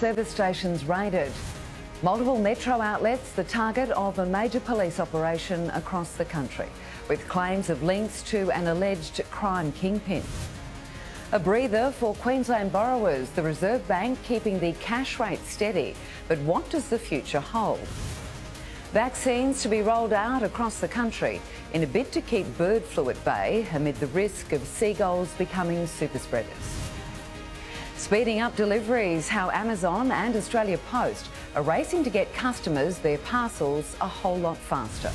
service stations raided. Multiple metro outlets the target of a major police operation across the country, with claims of links to an alleged crime kingpin. A breather for Queensland borrowers, the Reserve Bank keeping the cash rate steady. But what does the future hold? Vaccines to be rolled out across the country in a bid to keep bird flu at bay amid the risk of seagulls becoming super spreaders. Speeding up deliveries, how Amazon and Australia Post are racing to get customers their parcels a whole lot faster.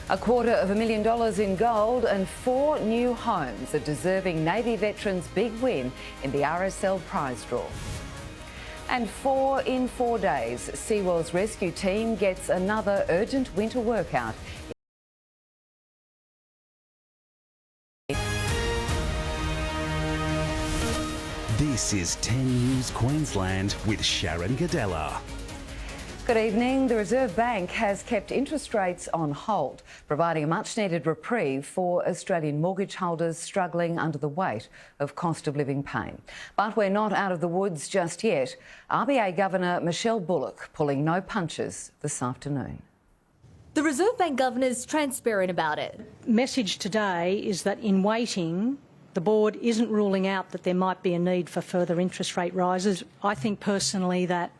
$250,000 in gold and 4 new homes, a deserving Navy veteran's big win in the RSL prize draw. And 4 in 4 days, SeaWorld's rescue team gets another urgent winter workout. This is 10 News Queensland with Sharon Gadella. Good evening. The Reserve Bank has kept interest rates on hold, providing a much-needed reprieve for Australian mortgage holders struggling under the weight of cost of living pain. But we're not out of the woods just yet. RBA Governor Michelle Bullock pulling no punches this afternoon. The Reserve Bank Governor's transparent about it. Message today is that in waiting, the board isn't ruling out that there might be a need for further interest rate rises. I think personally that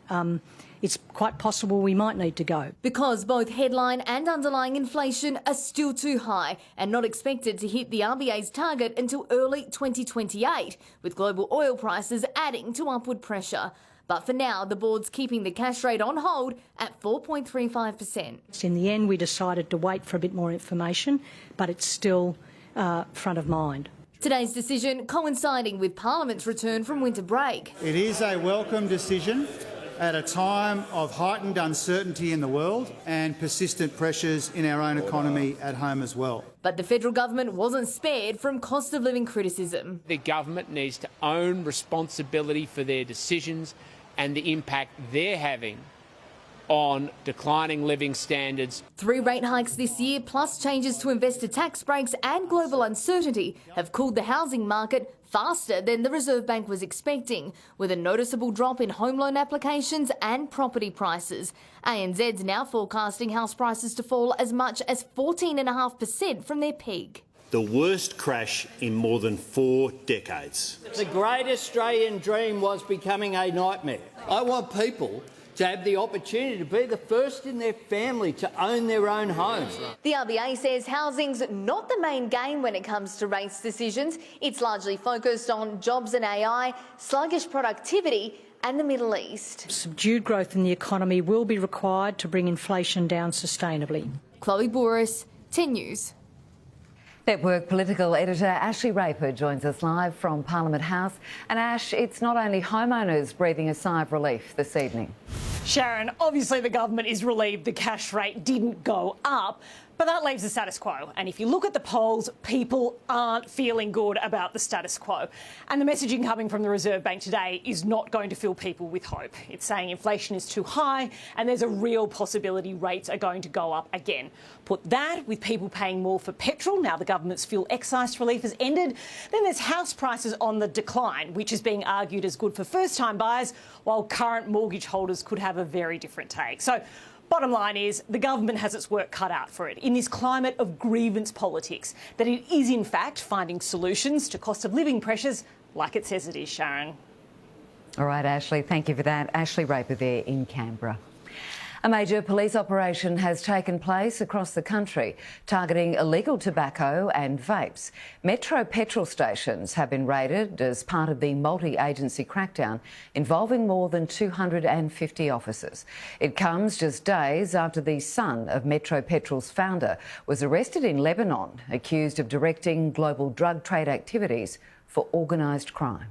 it's quite possible we might need to go. Because both headline and underlying inflation are still too high and not expected to hit the RBA's target until early 2028, with global oil prices adding to upward pressure. But for now, the board's keeping the cash rate on hold at 4.35%. In the end, we decided to wait for a bit more information, but it's still front of mind. Today's decision coinciding with Parliament's return from winter break. It is a welcome decision at a time of heightened uncertainty in the world and persistent pressures in our own economy at home as well. But the federal government wasn't spared from cost of living criticism. The government needs to own responsibility for their decisions and the impact they're having on declining living standards. 3 rate hikes this year, plus changes to investor tax breaks and global uncertainty, have cooled the housing market faster than the Reserve Bank was expecting, with a noticeable drop in home loan applications and property prices. ANZ's now forecasting house prices to fall as much as 14.5% from their peak. The worst crash in more than 4 decades. The great Australian dream was becoming a nightmare. I want people to have the opportunity to be the first in their family to own their own home. The RBA says housing's not the main game when it comes to rates decisions. It's largely focused on jobs and AI, sluggish productivity and the Middle East. Subdued growth in the economy will be required to bring inflation down sustainably. Chloe Boris, 10 News. Network political editor Ashley Raper joins us live from Parliament House. And Ash, it's not only homeowners breathing a sigh of relief this evening. Sharon, obviously the government is relieved the cash rate didn't go up, but that leaves the status quo. And if you look at the polls, people aren't feeling good about the status quo. And the messaging coming from the Reserve Bank today is not going to fill people with hope. It's saying inflation is too high and there's a real possibility rates are going to go up again. Put that with people paying more for petrol now the government's fuel excise relief has ended. Then there's house prices on the decline, which is being argued as good for first-time buyers, while current mortgage holders could have a very different take. So bottom line is the government has its work cut out for it in this climate of grievance politics, that it is in fact finding solutions to cost of living pressures like it says it is, Sharon. All right, Ashley, thank you for that. Ashley Raper there in Canberra. A major police operation has taken place across the country, targeting illegal tobacco and vapes. Metro petrol stations have been raided as part of the multi-agency crackdown involving more than 250 officers. It comes just days after the son of Metro Petrol's founder was arrested in Lebanon, accused of directing global drug trade activities for organised crime.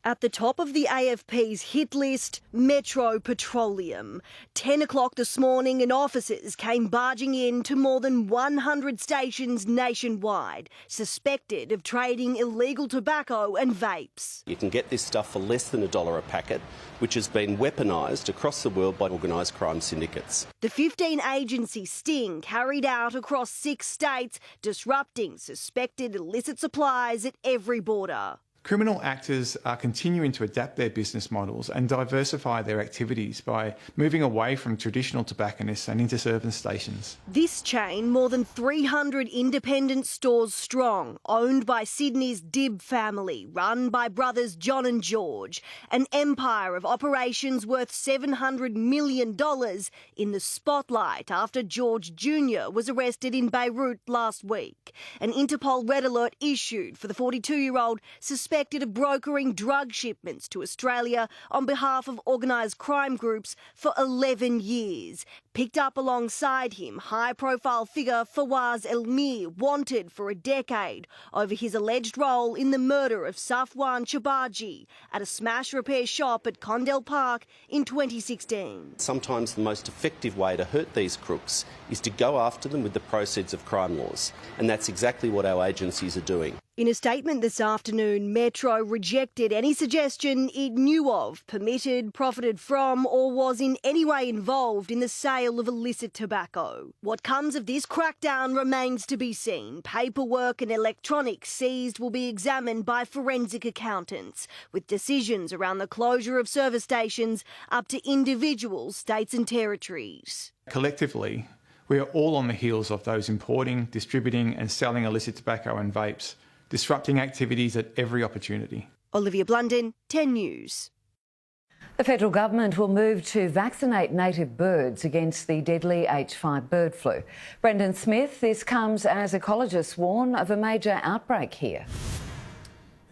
At the top of the AFP's hit list, Metro Petroleum. 10 o'clock this morning and officers came barging in to more than 100 stations nationwide, suspected of trading illegal tobacco and vapes. You can get this stuff for less than $1 a packet, which has been weaponised across the world by organised crime syndicates. The 15-agency sting carried out across 6 states, disrupting suspected illicit supplies at every border. Criminal actors are continuing to adapt their business models and diversify their activities by moving away from traditional tobacconists and into urban stations. This chain, more than 300 independent stores strong, owned by Sydney's Dibb family, run by brothers John and George, an empire of operations worth $700 million in the spotlight after George Jr. was arrested in Beirut last week. An Interpol red alert issued for the 42-year-old suspected of brokering drug shipments to Australia on behalf of organised crime groups for 11 years. Picked up alongside him, high-profile figure Fawaz Elmir, wanted for a decade over his alleged role in the murder of Safwan Chabaji at a smash repair shop at Condell Park in 2016. Sometimes the most effective way to hurt these crooks is to go after them with the proceeds of crime laws, and that's exactly what our agencies are doing. In a statement this afternoon, Metro rejected any suggestion it knew of, permitted, profited from or was in any way involved in the sale of illicit tobacco. What comes of this crackdown remains to be seen. Paperwork and electronics seized will be examined by forensic accountants, with decisions around the closure of service stations up to individual states and territories. Collectively, we are all on the heels of those importing, distributing and selling illicit tobacco and vapes, disrupting activities at every opportunity. Olivia Blunden, 10 News. The federal government will move to vaccinate native birds against the deadly H5 bird flu. Brendan Smith, this comes as ecologists warn of a major outbreak here.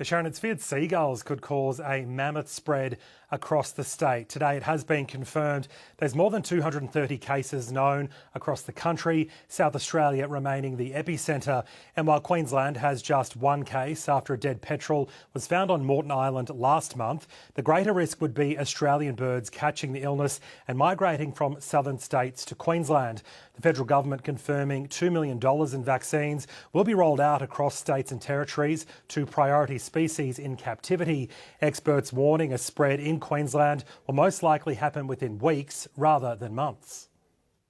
Sharon, it's feared seagulls could cause a mammoth spread across the state. Today it has been confirmed there's more than 230 cases known across the country, South Australia remaining the epicentre. And while Queensland has just one case after a dead petrel was found on Moreton Island last month, the greater risk would be Australian birds catching the illness and migrating from southern states to Queensland. The federal government confirming $2 million in vaccines will be rolled out across states and territories to priority species in captivity. Experts warning a spread in Queensland will most likely happen within weeks rather than months.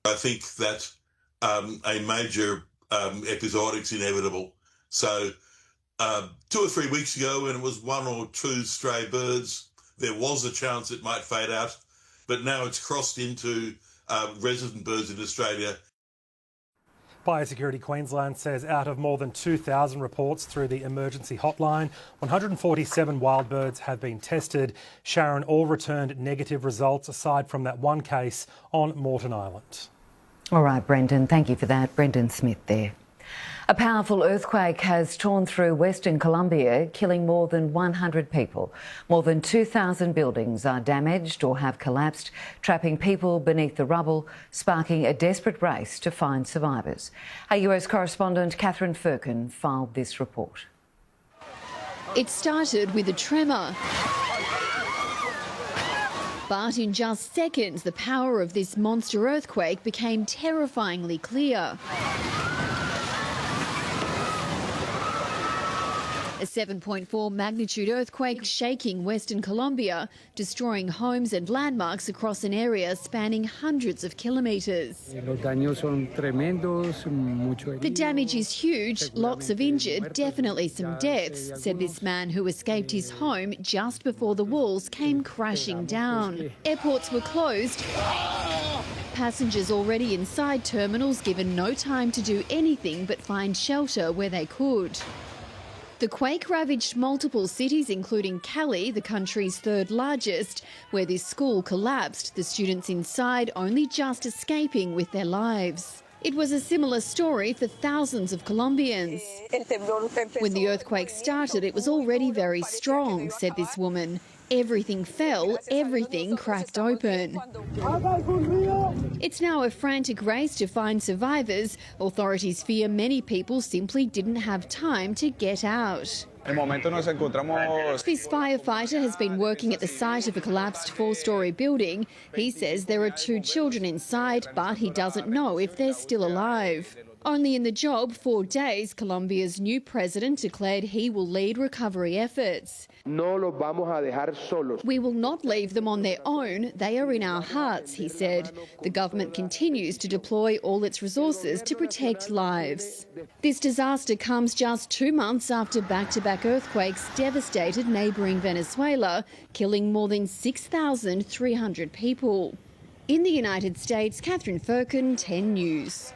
I think that a major episodic's inevitable. So 2 or 3 weeks ago, when it was 1 or 2 stray birds, there was a chance it might fade out, but now it's crossed into resident birds in Australia. Biosecurity Queensland says out of more than 2,000 reports through the emergency hotline, 147 wild birds have been tested. Sharon, all returned negative results aside from that one case on Moreton Island. All right, Brendan, thank you for that. Brendan Smith there. A powerful earthquake has torn through Western Colombia, killing more than 100 people. More than 2,000 buildings are damaged or have collapsed, trapping people beneath the rubble, sparking a desperate race to find survivors. Our US correspondent Catherine Firkin filed this report. It started with a tremor. But in just seconds, the power of this monster earthquake became terrifyingly clear. A 7.4 magnitude earthquake shaking Western Colombia, destroying homes and landmarks across an area spanning hundreds of kilometres. The damage is huge, lots of injured, definitely some deaths, said this man who escaped his home just before the walls came crashing down. Airports were closed. Passengers already inside terminals given no time to do anything but find shelter where they could. The quake ravaged multiple cities, including Cali, the country's third largest, where this school collapsed, the students inside only just escaping with their lives. It was a similar story for thousands of Colombians. When the earthquake started, it was already very strong, said this woman. Everything fell, everything cracked open. It's now a frantic race to find survivors. Authorities fear many people simply didn't have time to get out. This firefighter has been working at the site of a collapsed 4-storey building. He says there are 2 children inside, but he doesn't know if they're still alive. Only in the job 4 days, Colombia's new president declared he will lead recovery efforts. No los vamos a dejar solos. We will not leave them on their own. They are in our hearts, he said. The government continues to deploy all its resources to protect lives. This disaster comes just 2 months after back-to-back earthquakes devastated neighbouring Venezuela, killing more than 6,300 people. In the United States, Catherine Firkin, 10 News.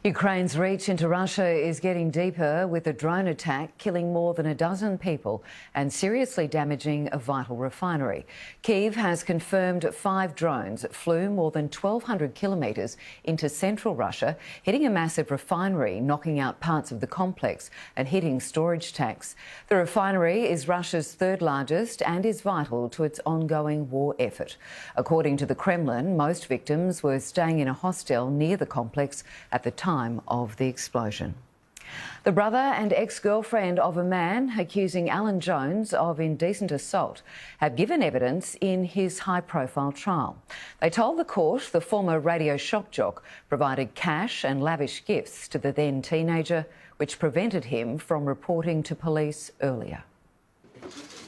Ukraine's reach into Russia is getting deeper, with a drone attack killing more than a dozen people and seriously damaging a vital refinery. Kyiv has confirmed 5 drones flew more than 1,200 kilometres into central Russia, hitting a massive refinery, knocking out parts of the complex and hitting storage tanks. The refinery is Russia's 3rd largest and is vital to its ongoing war effort. According to the Kremlin, most victims were staying in a hostel near the complex at the time of the explosion. The brother and ex-girlfriend of a man accusing Alan Jones of indecent assault have given evidence in his high-profile trial. They told the court the former radio shock jock provided cash and lavish gifts to the then teenager, which prevented him from reporting to police earlier.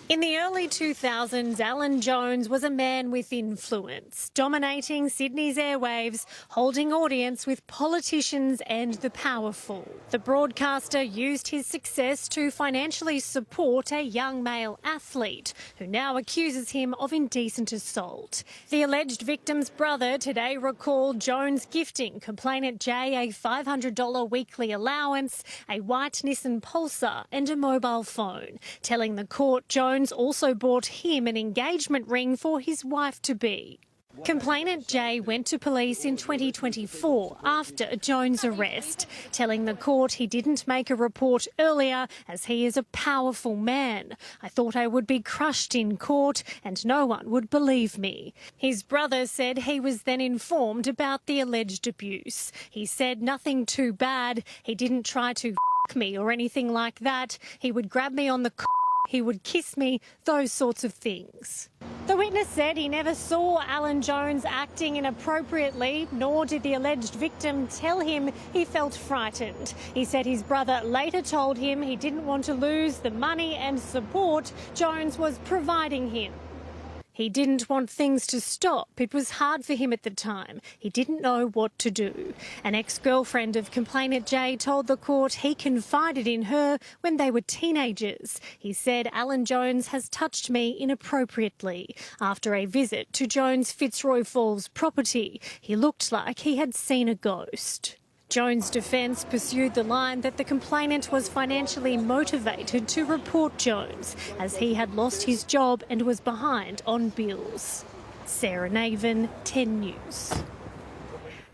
In the early 2000s, Alan Jones was a man with influence, dominating Sydney's airwaves, holding audience with politicians and the powerful. The broadcaster used his success to financially support a young male athlete who now accuses him of indecent assault. The alleged victim's brother today recalled Jones gifting complainant Jay a $500 weekly allowance, a white Nissan Pulsar and a mobile phone, telling the court Jones also bought him an engagement ring for his wife-to-be. Complainant Jay went to police in 2024 after Jones' arrest, telling the court he didn't make a report earlier as he is a powerful man. I thought I would be crushed in court and no one would believe me. His brother said he was then informed about the alleged abuse. He said nothing too bad. He didn't try to f*** me or anything like that. He would grab me on the he would kiss me, those sorts of things. The witness said he never saw Alan Jones acting inappropriately, nor did the alleged victim tell him he felt frightened. He said his brother later told him he didn't want to lose the money and support Jones was providing him. He didn't want things to stop. It was hard for him at the time. He didn't know what to do. An ex-girlfriend of complainant Jay told the court he confided in her when they were teenagers. He said Alan Jones has touched me inappropriately. After a visit to Jones' Fitzroy Falls property, he looked like he had seen a ghost. Jones' defence pursued the line that the complainant was financially motivated to report Jones, as he had lost his job and was behind on bills. Sarah Naven, 10 News.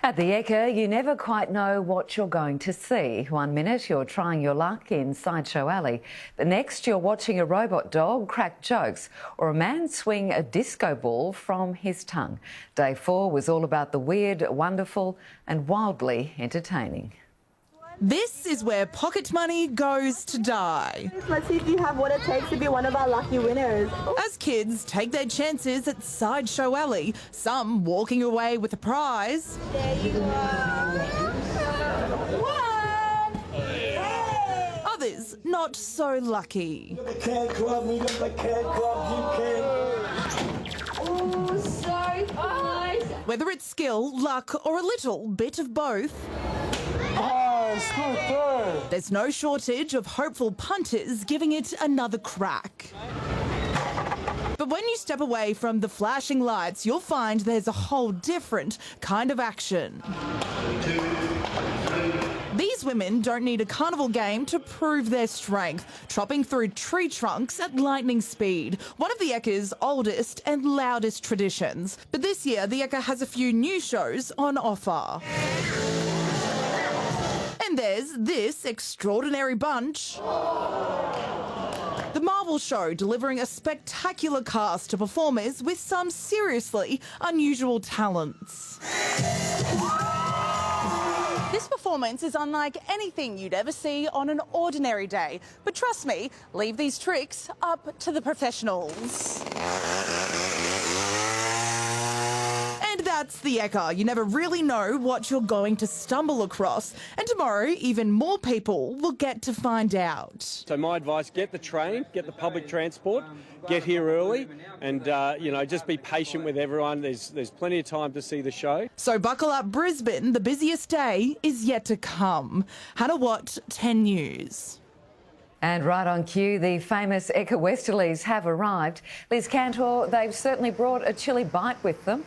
At the Ekka, you never quite know what you're going to see. 1 minute you're trying your luck in Sideshow Alley. The next you're watching a robot dog crack jokes or a man swing a disco ball from his tongue. Day 4 was all about the weird, wonderful and wildly entertaining. This is where pocket money goes to die. Let's see if you have what it takes to be one of our lucky winners. As kids take their chances at Sideshow Alley, some walking away with a prize. There you are. Others not so lucky. Oh, so nice. Whether it's skill, luck or a little bit of both, there's no shortage of hopeful punters giving it another crack. But when you step away from the flashing lights, you'll find there's a whole different kind of action. These women don't need a carnival game to prove their strength, tropping through tree trunks at lightning speed, one of the Ekka's oldest and loudest traditions. But this year, the Ekka has a few new shows on offer. And there's this extraordinary bunch. The Marvel Show delivering a spectacular cast of performers with some seriously unusual talents. This performance is unlike anything you'd ever see on an ordinary day. But trust me, leave these tricks up to the professionals. And that That's the Ekka. You never really know what you're going to stumble across. And tomorrow, even more people will get to find out. So my advice, get the train, get the public transport, get here early and, just be patient with everyone. There's plenty of time to see the show. So buckle up, Brisbane. The busiest day is yet to come. Hannah Watt, 10 News. And right on cue, the famous Ekka Westerlies have arrived. Liz Cantor, they've certainly brought a chilly bite with them.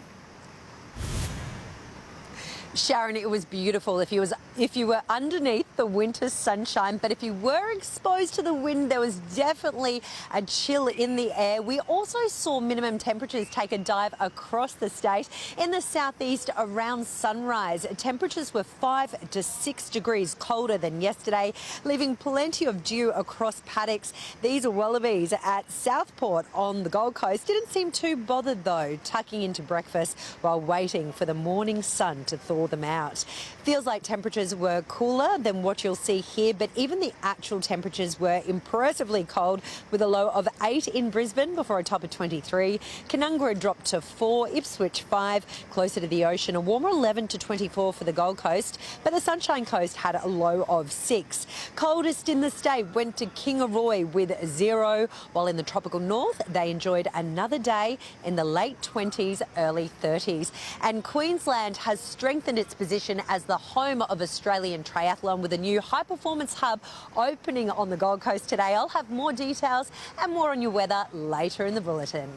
Sharon, it was beautiful if you were underneath the winter sunshine, but if you were exposed to the wind, there was definitely a chill in the air. We also saw minimum temperatures take a dive across the state. In the southeast around sunrise, temperatures were 5 to 6 degrees colder than yesterday, leaving plenty of dew across paddocks. These wallabies at Southport on the Gold Coast didn't seem too bothered though, tucking into breakfast while waiting for the morning sun to thaw them out. Feels like temperatures were cooler than what you'll see here, but even the actual temperatures were impressively cold, with a low of 8 in Brisbane before a top of 23. Canungra dropped to 4, Ipswich 5, closer to the ocean. A warmer 11 to 24 for the Gold Coast, but the Sunshine Coast had a low of 6. Coldest in the state went to Kingaroy with 0, while in the tropical north they enjoyed another day in the late 20s, early 30s. And Queensland has strengthened its position as the home of Australian triathlon, with a new high-performance hub opening on the Gold Coast today. I'll have more details and more on your weather later in the Bulletin.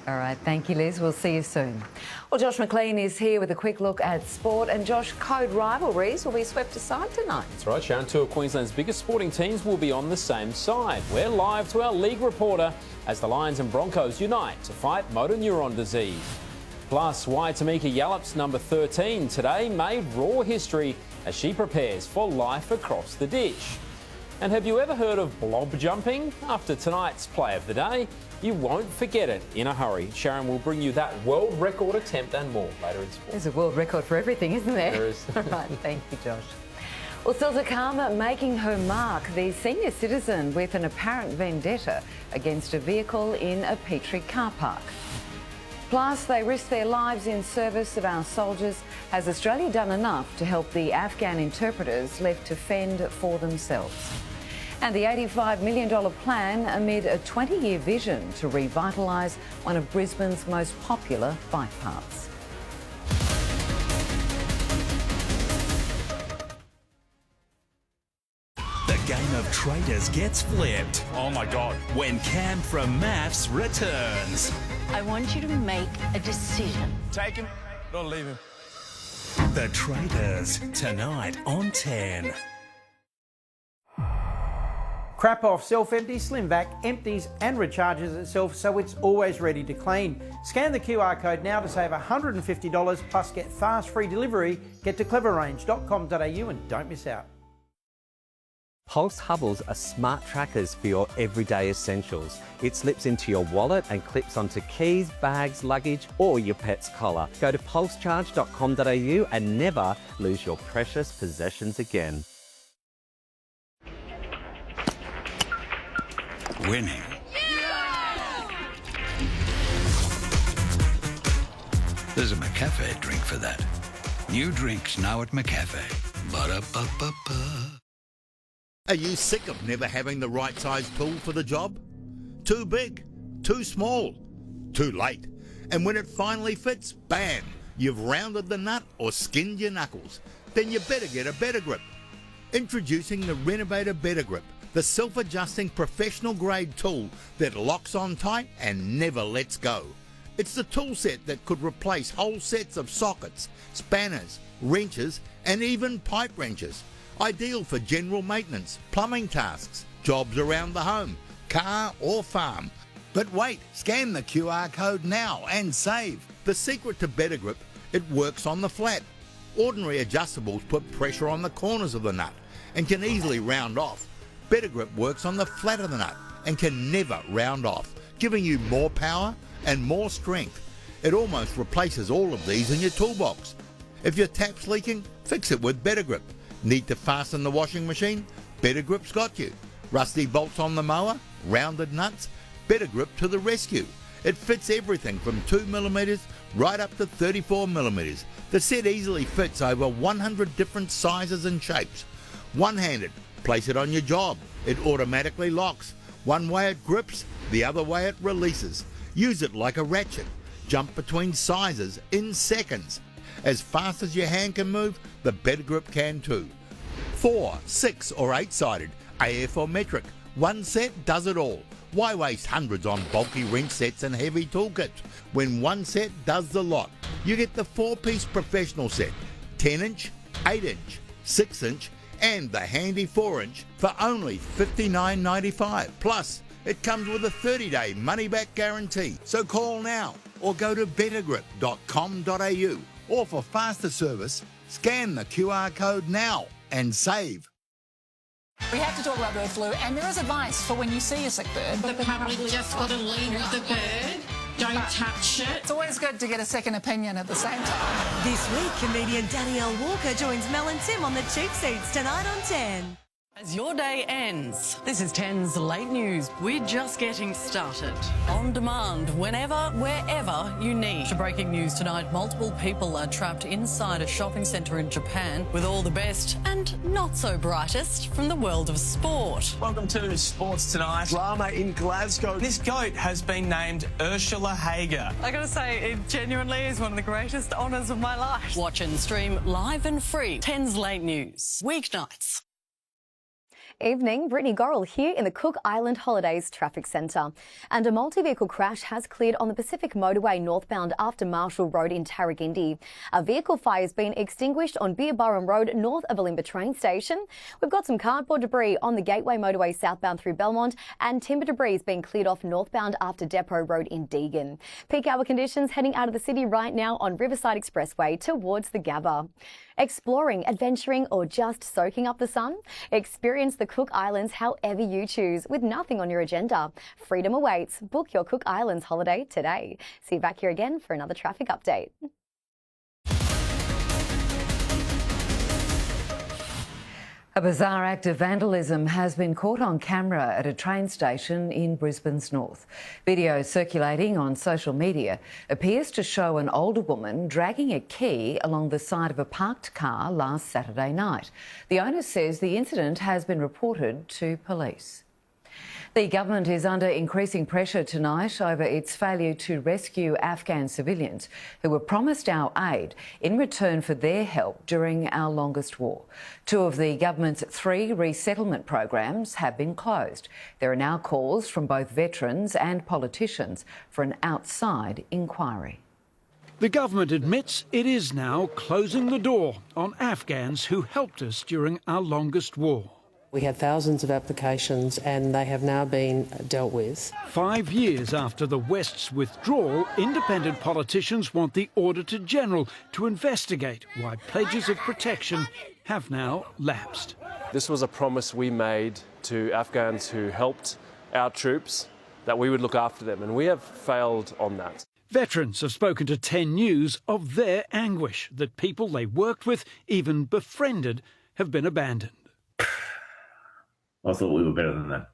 All right, thank you, Liz. We'll see you soon. Well, Josh McLean is here with a quick look at sport. And Josh, code rivalries will be swept aside tonight. That's right, Sharon. Two of Queensland's biggest sporting teams will be on the same side. We're live to our league reporter as the Lions and Broncos unite to fight motor neuron disease. Plus, why Tamika Yallop's number 13 today made raw history as she prepares for life across the ditch. And have you ever heard of blob jumping? After tonight's play of the day, you won't forget it in a hurry. Sharon will bring you that world record attempt and more later in sport. There's a world record for everything, isn't there? There is. All right, thank you, Josh. Well, Silza Karma making her mark, the senior citizen with an apparent vendetta against a vehicle in a Petrie car park. Plus, they risk their lives in service of our soldiers. Has Australia done enough to help the Afghan interpreters left to fend for themselves? And the $85 million plan amid a 20-year vision to revitalise one of Brisbane's most popular bike paths. The game of traitors gets flipped. Oh my God. When Cam from Maths returns. I want you to make a decision. Take him, don't leave him. The Traitors, tonight on 10. Crap Off Self-Empty Slim Vac empties and recharges itself so it's always ready to clean. Scan the QR code now to save $150 plus get fast free delivery. Get to cleverrange.com.au and don't miss out. Pulse Hubbles are smart trackers for your everyday essentials. It slips into your wallet and clips onto keys, bags, luggage or your pet's collar. Go to pulsecharge.com.au and never lose your precious possessions again. Winning. There's a McCafe drink for that. New drinks now at McCafe. Ba-da-ba-ba-ba. Are you sick of never having the right size tool for the job? Too big, too small, too late. And when it finally fits, bam, you've rounded the nut or skinned your knuckles. Then you better get a Better Grip. Introducing the Renovator Better Grip, the self-adjusting professional grade tool that locks on tight and never lets go. It's the tool set that could replace whole sets of sockets, spanners, wrenches and even pipe wrenches. Ideal for general maintenance, plumbing tasks, jobs around the home, car or farm. But wait, scan the QR code now and save. The secret to Better Grip, it works on the flat. Ordinary adjustables put pressure on the corners of the nut and can easily round off. Better Grip works on the flat of the nut and can never round off, giving you more power and more strength. It almost replaces all of these in your toolbox. If your tap's leaking, fix it with Better Grip. Need to fasten the washing machine? Better Grip's got you. Rusty bolts on the mower? Rounded nuts? Better Grip to the rescue. It fits everything from 2mm right up to 34mm. The set easily fits over 100 different sizes and shapes. One-handed, place it on your job. It automatically locks. One way it grips, the other way it releases. Use it like a ratchet. Jump between sizes in seconds. As fast as your hand can move, the better grip can too. 4, 6 or 8-sided, AF or metric. One set does it all. Why waste hundreds on bulky wrench sets and heavy toolkits when one set does the lot? You get the 4-piece professional set, 10-inch, 8-inch, 6-inch and the handy 4-inch for only $59.95. Plus, it comes with a 30-day money-back guarantee. So call now or go to bettergrip.com.au, or for faster service, scan the QR code now and save. We have to talk about bird flu, and there is advice for when you see a sick bird. The public just got to leave the bird. Don't touch it. It's always good to get a second opinion at the same time. This week, comedian Danielle Walker joins Mel and Tim on the Cheap Seats tonight on 10. As your day ends, this is 10's Late News. We're just getting started. On demand, whenever, wherever you need. To breaking news tonight, multiple people are trapped inside a shopping centre in Japan with all the best and not so brightest from the world of sport. Welcome to Sports Tonight. Drama in Glasgow. This goat has been named Ursula Hager. I gotta say, it genuinely is one of the greatest honours of my life. Watch and stream live and free. 10's Late News. Weeknights. Evening, Brittany Gorrell here in the Cook Island Holidays Traffic Centre. And a multi-vehicle crash has cleared on the Pacific Motorway northbound after Marshall Road in Tarragindi. A vehicle fire has been extinguished on Beerburrum Road north of Olimba train station. We've got some cardboard debris on the Gateway Motorway southbound through Belmont, and timber debris is being cleared off northbound after Depot Road in Deagon. Peak hour conditions heading out of the city right now on Riverside Expressway towards the Gabba. Exploring, adventuring or just soaking up the sun? Experience the Cook Islands however you choose with nothing on your agenda. Freedom awaits. Book your Cook Islands holiday today. See you back here again for another traffic update. A bizarre act of vandalism has been caught on camera at a train station in Brisbane's north. Video circulating on social media appears to show an older woman dragging a key along the side of a parked car last Saturday night. The owner says the incident has been reported to police. The government is under increasing pressure tonight over its failure to rescue Afghan civilians who were promised our aid in return for their help during our longest war. 2 of the government's 3 resettlement programs have been closed. There are now calls from both veterans and politicians for an outside inquiry. The government admits it is now closing the door on Afghans who helped us during our longest war. We had thousands of applications and they have now been dealt with. 5 years after the West's withdrawal, independent politicians want the Auditor-General to investigate why pledges of protection have now lapsed. This was a promise we made to Afghans who helped our troops that we would look after them, and we have failed on that. Veterans have spoken to 10 News of their anguish that people they worked with, even befriended, have been abandoned. I thought we were better than that.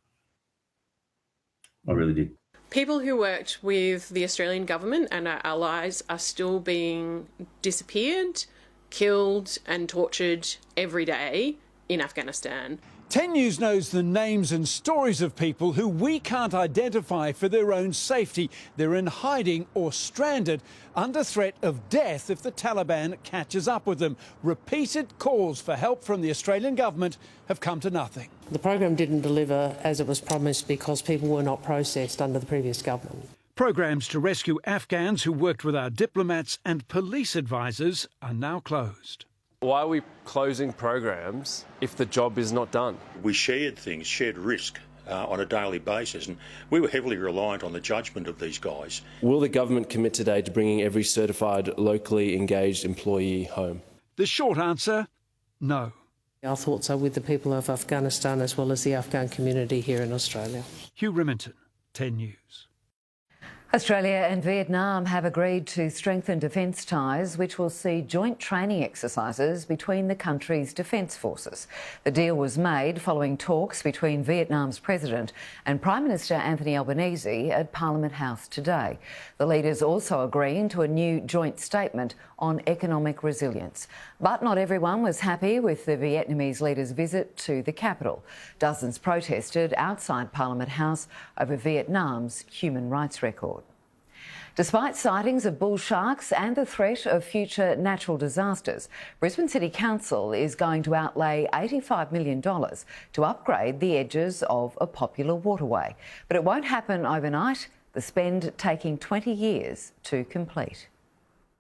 I really did. People who worked with the Australian government and our allies are still being disappeared, killed and tortured every day in Afghanistan. 10 News knows the names and stories of people who we can't identify for their own safety. They're in hiding or stranded under threat of death if the Taliban catches up with them. Repeated calls for help from the Australian government have come to nothing. The program didn't deliver as it was promised because people were not processed under the previous government. Programs to rescue Afghans who worked with our diplomats and police advisors are now closed. Why are we closing programs if the job is not done? We shared things, shared risk on a daily basis, and we were heavily reliant on the judgment of these guys. Will the government commit today to bringing every certified, locally engaged employee home? The short answer, no. Our thoughts are with the people of Afghanistan as well as the Afghan community here in Australia. Hugh Remington, 10 News. Australia and Vietnam have agreed to strengthen defence ties, which will see joint training exercises between the countries' defence forces. The deal was made following talks between Vietnam's President and Prime Minister Anthony Albanese at Parliament House today. The leaders also agreeing to a new joint statement on economic resilience. But not everyone was happy with the Vietnamese leader's visit to the capital. Dozens protested outside Parliament House over Vietnam's human rights record. Despite sightings of bull sharks and the threat of future natural disasters, Brisbane City Council is going to outlay $85 million to upgrade the edges of a popular waterway. But it won't happen overnight, the spend taking 20 years to complete.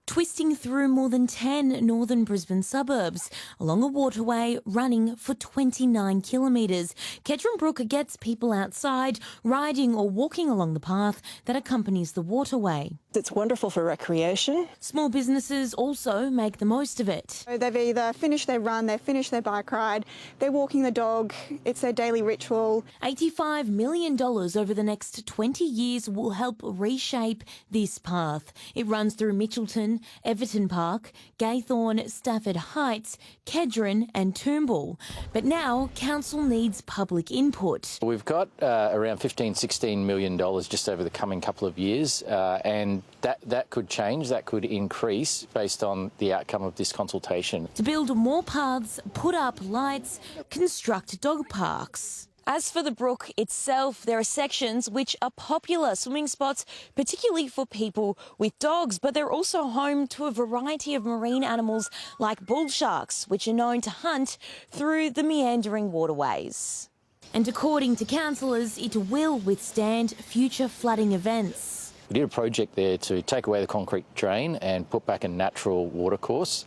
Twisting through more than 10 northern Brisbane suburbs along a waterway running for 29 kilometres, Kedron Brook gets people outside, riding or walking along the path that accompanies the waterway. It's wonderful for recreation. Small businesses also make the most of it. They've either finished their run, they've finished their bike ride, they're walking the dog, it's their daily ritual. $85 million over the next 20 years will help reshape this path. It runs through Mitchelton, Everton Park, Gaythorne, Stafford Heights, Kedron and Toombul. But now council needs public input. We've got around $16 million just over the coming couple of years, and that could change, that could increase based on the outcome of this consultation. To build more paths, put up lights, construct dog parks. As for the brook itself, there are sections which are popular swimming spots, particularly for people with dogs, but they're also home to a variety of marine animals like bull sharks, which are known to hunt through the meandering waterways. And according to councillors, it will withstand future flooding events. We did a project there to take away the concrete drain and put back a natural watercourse,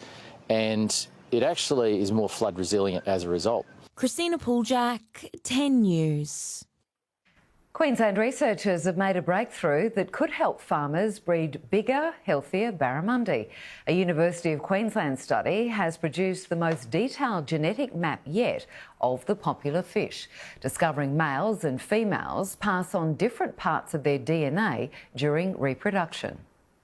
and it actually is more flood resilient as a result. Christina Pooljak, 10 News. Queensland researchers have made a breakthrough that could help farmers breed bigger, healthier barramundi. A University of Queensland study has produced the most detailed genetic map yet of the popular fish, discovering males and females pass on different parts of their DNA during reproduction.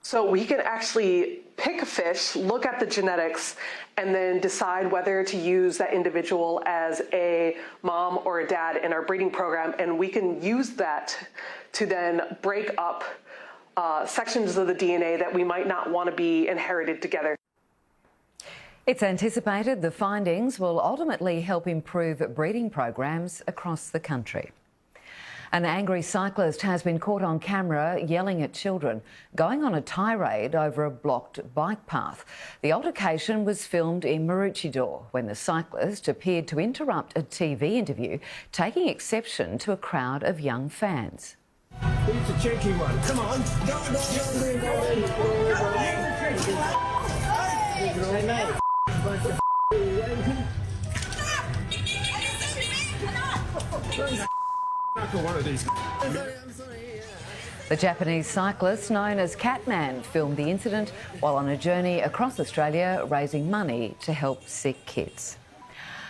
So we can actually pick a fish, look at the genetics, and then decide whether to use that individual as a mom or a dad in our breeding program. And we can use that to then break up sections of the DNA that we might not want to be inherited together. It's anticipated the findings will ultimately help improve breeding programs across the country. An angry cyclist has been caught on camera yelling at children, going on a tirade over a blocked bike path. The altercation was filmed in Maroochydore when the cyclist appeared to interrupt a TV interview, taking exception to a crowd of young fans. Who's the cheeky one? Come on. One of these. The Japanese cyclist known as Catman filmed the incident while on a journey across Australia raising money to help sick kids.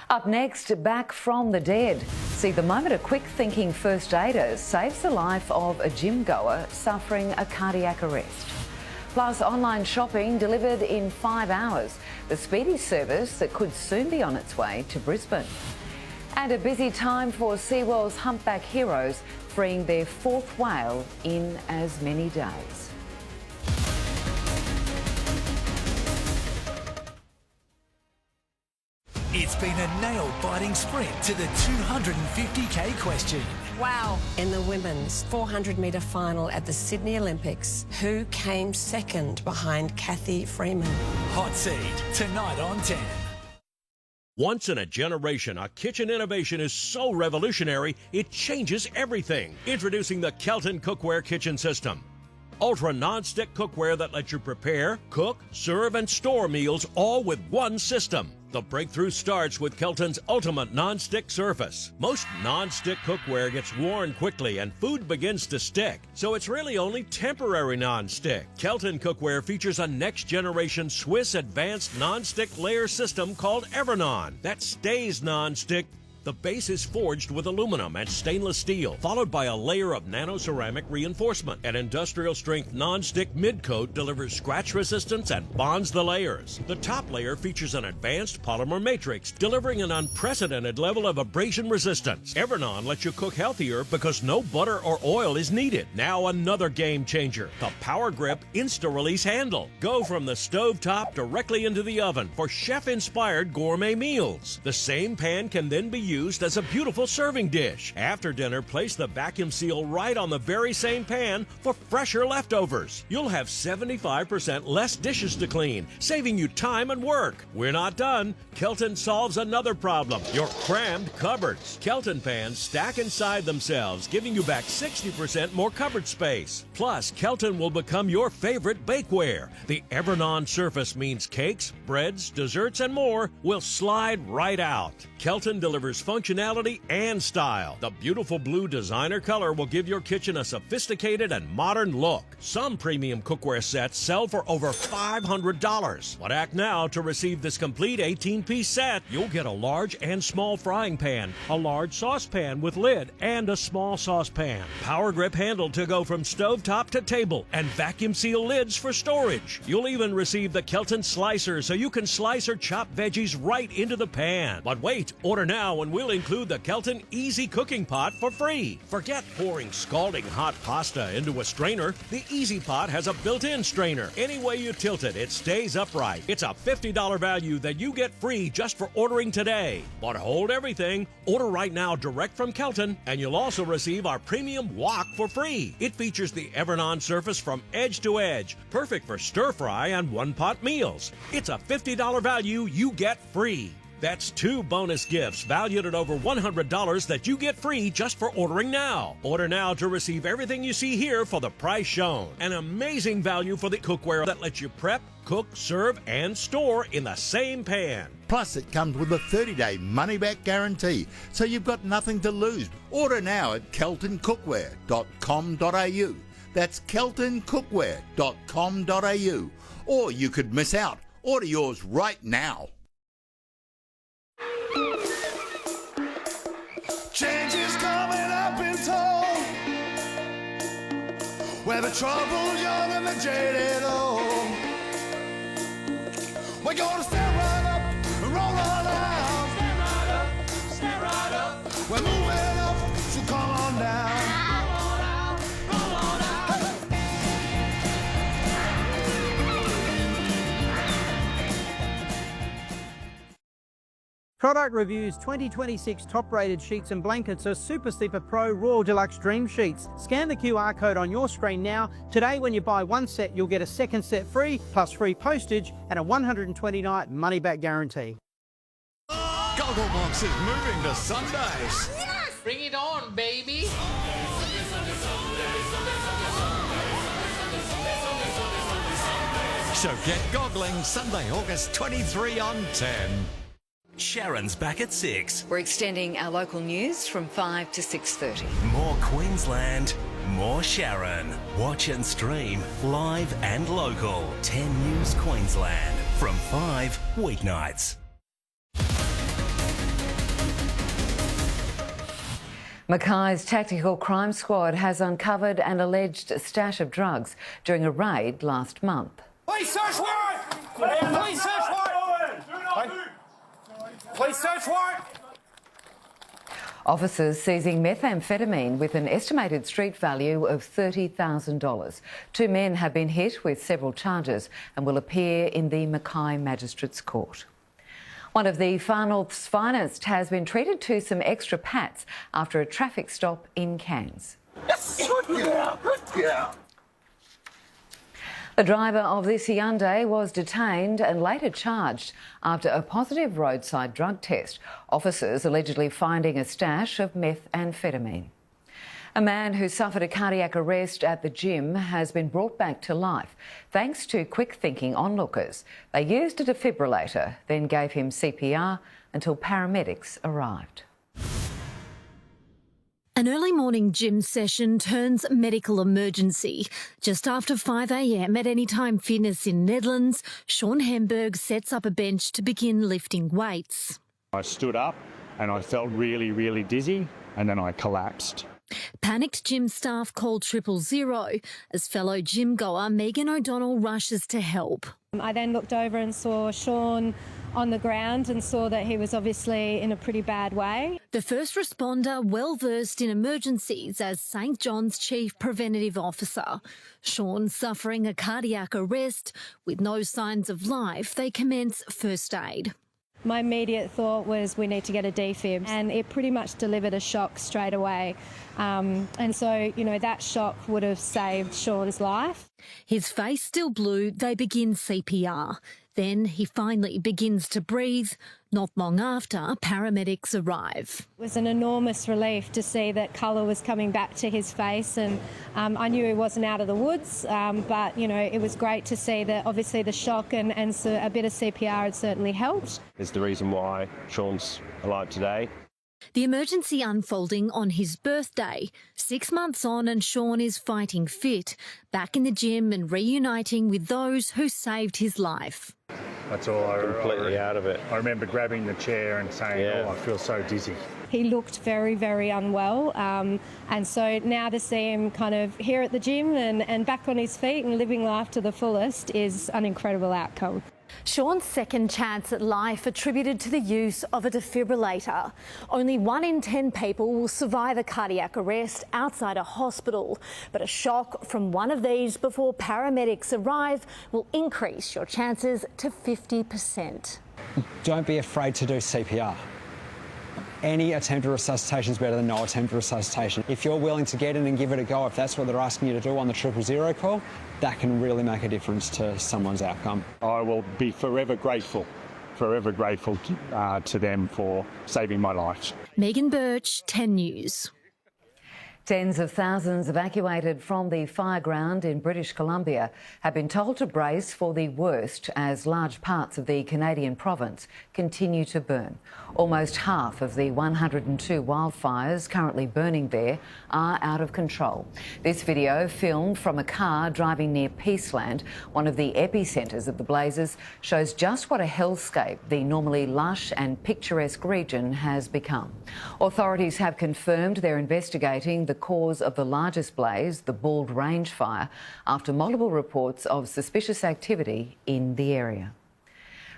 Up next, back from the dead. See the moment a quick-thinking first aider saves the life of a gym goer suffering a cardiac arrest. Plus, online shopping delivered in 5 hours. The speedy service that could soon be on its way to Brisbane. And a busy time for SeaWorld's humpback heroes freeing their 4th whale in as many days. It's been a nail-biting sprint to the 250k question. Wow. In the women's 400-metre final at the Sydney Olympics, who came second behind Kathy Freeman? Hot seat, tonight on 10. Once in a generation, a kitchen innovation is so revolutionary, it changes everything. Introducing the Kelton Cookware Kitchen System. Ultra non-stick cookware that lets you prepare, cook, serve, and store meals all with one system. The breakthrough starts with Kelton's ultimate non-stick surface. Most non-stick cookware gets worn quickly and food begins to stick, so it's really only temporary non-stick. Kelton Cookware features a next-generation Swiss advanced non-stick layer system called Evernon that stays non-stick The base is forged with aluminum and stainless steel, followed by a layer of nano-ceramic reinforcement. An industrial-strength non-stick mid-coat delivers scratch resistance and bonds the layers. The top layer features an advanced polymer matrix, delivering an unprecedented level of abrasion resistance. Evernon lets you cook healthier because no butter or oil is needed. Now another game changer, the Power Grip Insta-Release Handle. Go from the stove top directly into the oven for chef-inspired gourmet meals. The same pan can then be used as a beautiful serving dish. After dinner, place the vacuum seal right on the very same pan for fresher leftovers. You'll have 75% less dishes to clean, saving you time and work. We're not done. Kelton solves another problem, your crammed cupboards. Kelton pans stack inside themselves, giving you back 60% more cupboard space. Plus, Kelton will become your favorite bakeware. The Evernon surface means cakes, breads, desserts, and more will slide right out. Kelton delivers functionality and style. The beautiful blue designer color will give your kitchen a sophisticated and modern look. Some premium cookware sets sell for over $500. But act now to receive this complete 18-piece set. You'll get a large and small frying pan, a large saucepan with lid, and a small saucepan. Power Grip handle to go from stovetop to table, and vacuum seal lids for storage. You'll even receive the Kelton slicer so you can slice or chop veggies right into the pan. But wait, order now and we'll include the Kelton Easy Cooking Pot for free. Forget pouring scalding hot pasta into a strainer. The Easy Pot has a built-in strainer. Any way you tilt it, it stays upright. It's a $50 value that you get free just for ordering today. But hold everything. Order right now direct from Kelton, and you'll also receive our premium wok for free. It features the Evernon surface from edge to edge, perfect for stir-fry and one-pot meals. It's a $50 value you get free. That's 2 bonus gifts valued at over $100 that you get free just for ordering now. Order now to receive everything you see here for the price shown. An amazing value for the cookware that lets you prep, cook, serve, and store in the same pan. Plus, it comes with a 30-day money-back guarantee, so you've got nothing to lose. Order now at keltoncookware.com.au. That's keltoncookware.com.au. Or you could miss out. Order yours right now. Change is coming up in town, where the troubled young and the jaded old. We're gonna stand right up and roll on out. Stand right up, stand right up. We're moving up, so come on down. Roll on out, roll on out. Product Review's 2026 top-rated sheets and blankets are Super Sleeper Pro Royal Deluxe Dream Sheets. Scan the QR code on your screen now. Today, when you buy one set, you'll get a second set free, plus free postage and a 120-night money-back guarantee. Gogglebox is moving to Sundays. Yes! Bring it on, baby! So get goggling Sunday, August 23 on 10. Sharon's back at 6. We're extending our local news from 5 to 6:30. More Queensland, more Sharon. Watch and stream live and local. 10 News Queensland from 5 weeknights. Mackay's Tactical Crime Squad has uncovered an alleged stash of drugs during a raid last month. Police search warrant! Police search warrant! Police search warrant! Officers seizing methamphetamine with an estimated street value of $30,000. 2 men have been hit with several charges and will appear in the Mackay Magistrates Court. One of the Far North's finest has been treated to some extra pats after a traffic stop in Cairns. The driver of this Hyundai was detained and later charged after a positive roadside drug test. Officers allegedly finding a stash of methamphetamine. A man who suffered a cardiac arrest at the gym has been brought back to life thanks to quick-thinking onlookers. They used a defibrillator, then gave him CPR until paramedics arrived. An early morning gym session turns medical emergency. Just after 5 a.m. at Anytime Fitness in Nedlands, Sean Hemberg sets up a bench to begin lifting weights. I stood up and I felt really, really dizzy, and then I collapsed. Panicked gym staff called 000 as fellow gym goer Megan O'Donnell rushes to help. I then looked over and saw Sean on the ground and saw that he was obviously in a pretty bad way. The first responder, well versed in emergencies as St John's Chief Preventative Officer. Sean suffering a cardiac arrest. With no signs of life, they commence first aid. My immediate thought was we need to get a defib, and it pretty much delivered a shock straight away. And so, you know, that shock would have saved Sean's life. His face still blue, they begin CPR. Then he finally begins to breathe. Not long after, paramedics arrive. It was an enormous relief to see that colour was coming back to his face, and I knew he wasn't out of the woods, but, you know, it was great to see that obviously the shock and a bit of CPR had certainly helped. It's the reason why Sean's alive today. The emergency unfolding on his birthday. 6 months on and Sean is fighting fit, back in the gym and reuniting with those who saved his life. That's all I completely out of it. I remember grabbing the chair and saying, oh, I feel so dizzy. He looked very, very unwell, and so now to see him kind of here at the gym and back on his feet and living life to the fullest is an incredible outcome. Sean's second chance at life attributed to the use of a defibrillator. Only 1 in 10 people will survive a cardiac arrest outside a hospital, but a shock from one of these before paramedics arrive will increase your chances to 50%. Don't be afraid to do CPR. Any attempt at resuscitation is better than no attempt at resuscitation. If you're willing to get in and give it a go, if that's what they're asking you to do on the 000 call, that can really make a difference to someone's outcome. I will be forever grateful to them for saving my life. Megan Birch, 10 News. Tens of thousands evacuated from the fire ground in British Columbia have been told to brace for the worst as large parts of the Canadian province continue to burn. Almost half of the 102 wildfires currently burning there are out of control. This video, filmed from a car driving near Peaceland, one of the epicentres of the blazes, shows just what a hellscape the normally lush and picturesque region has become. Authorities have confirmed they're investigating the cause of the largest blaze, the Bald Range fire, after multiple reports of suspicious activity in the area.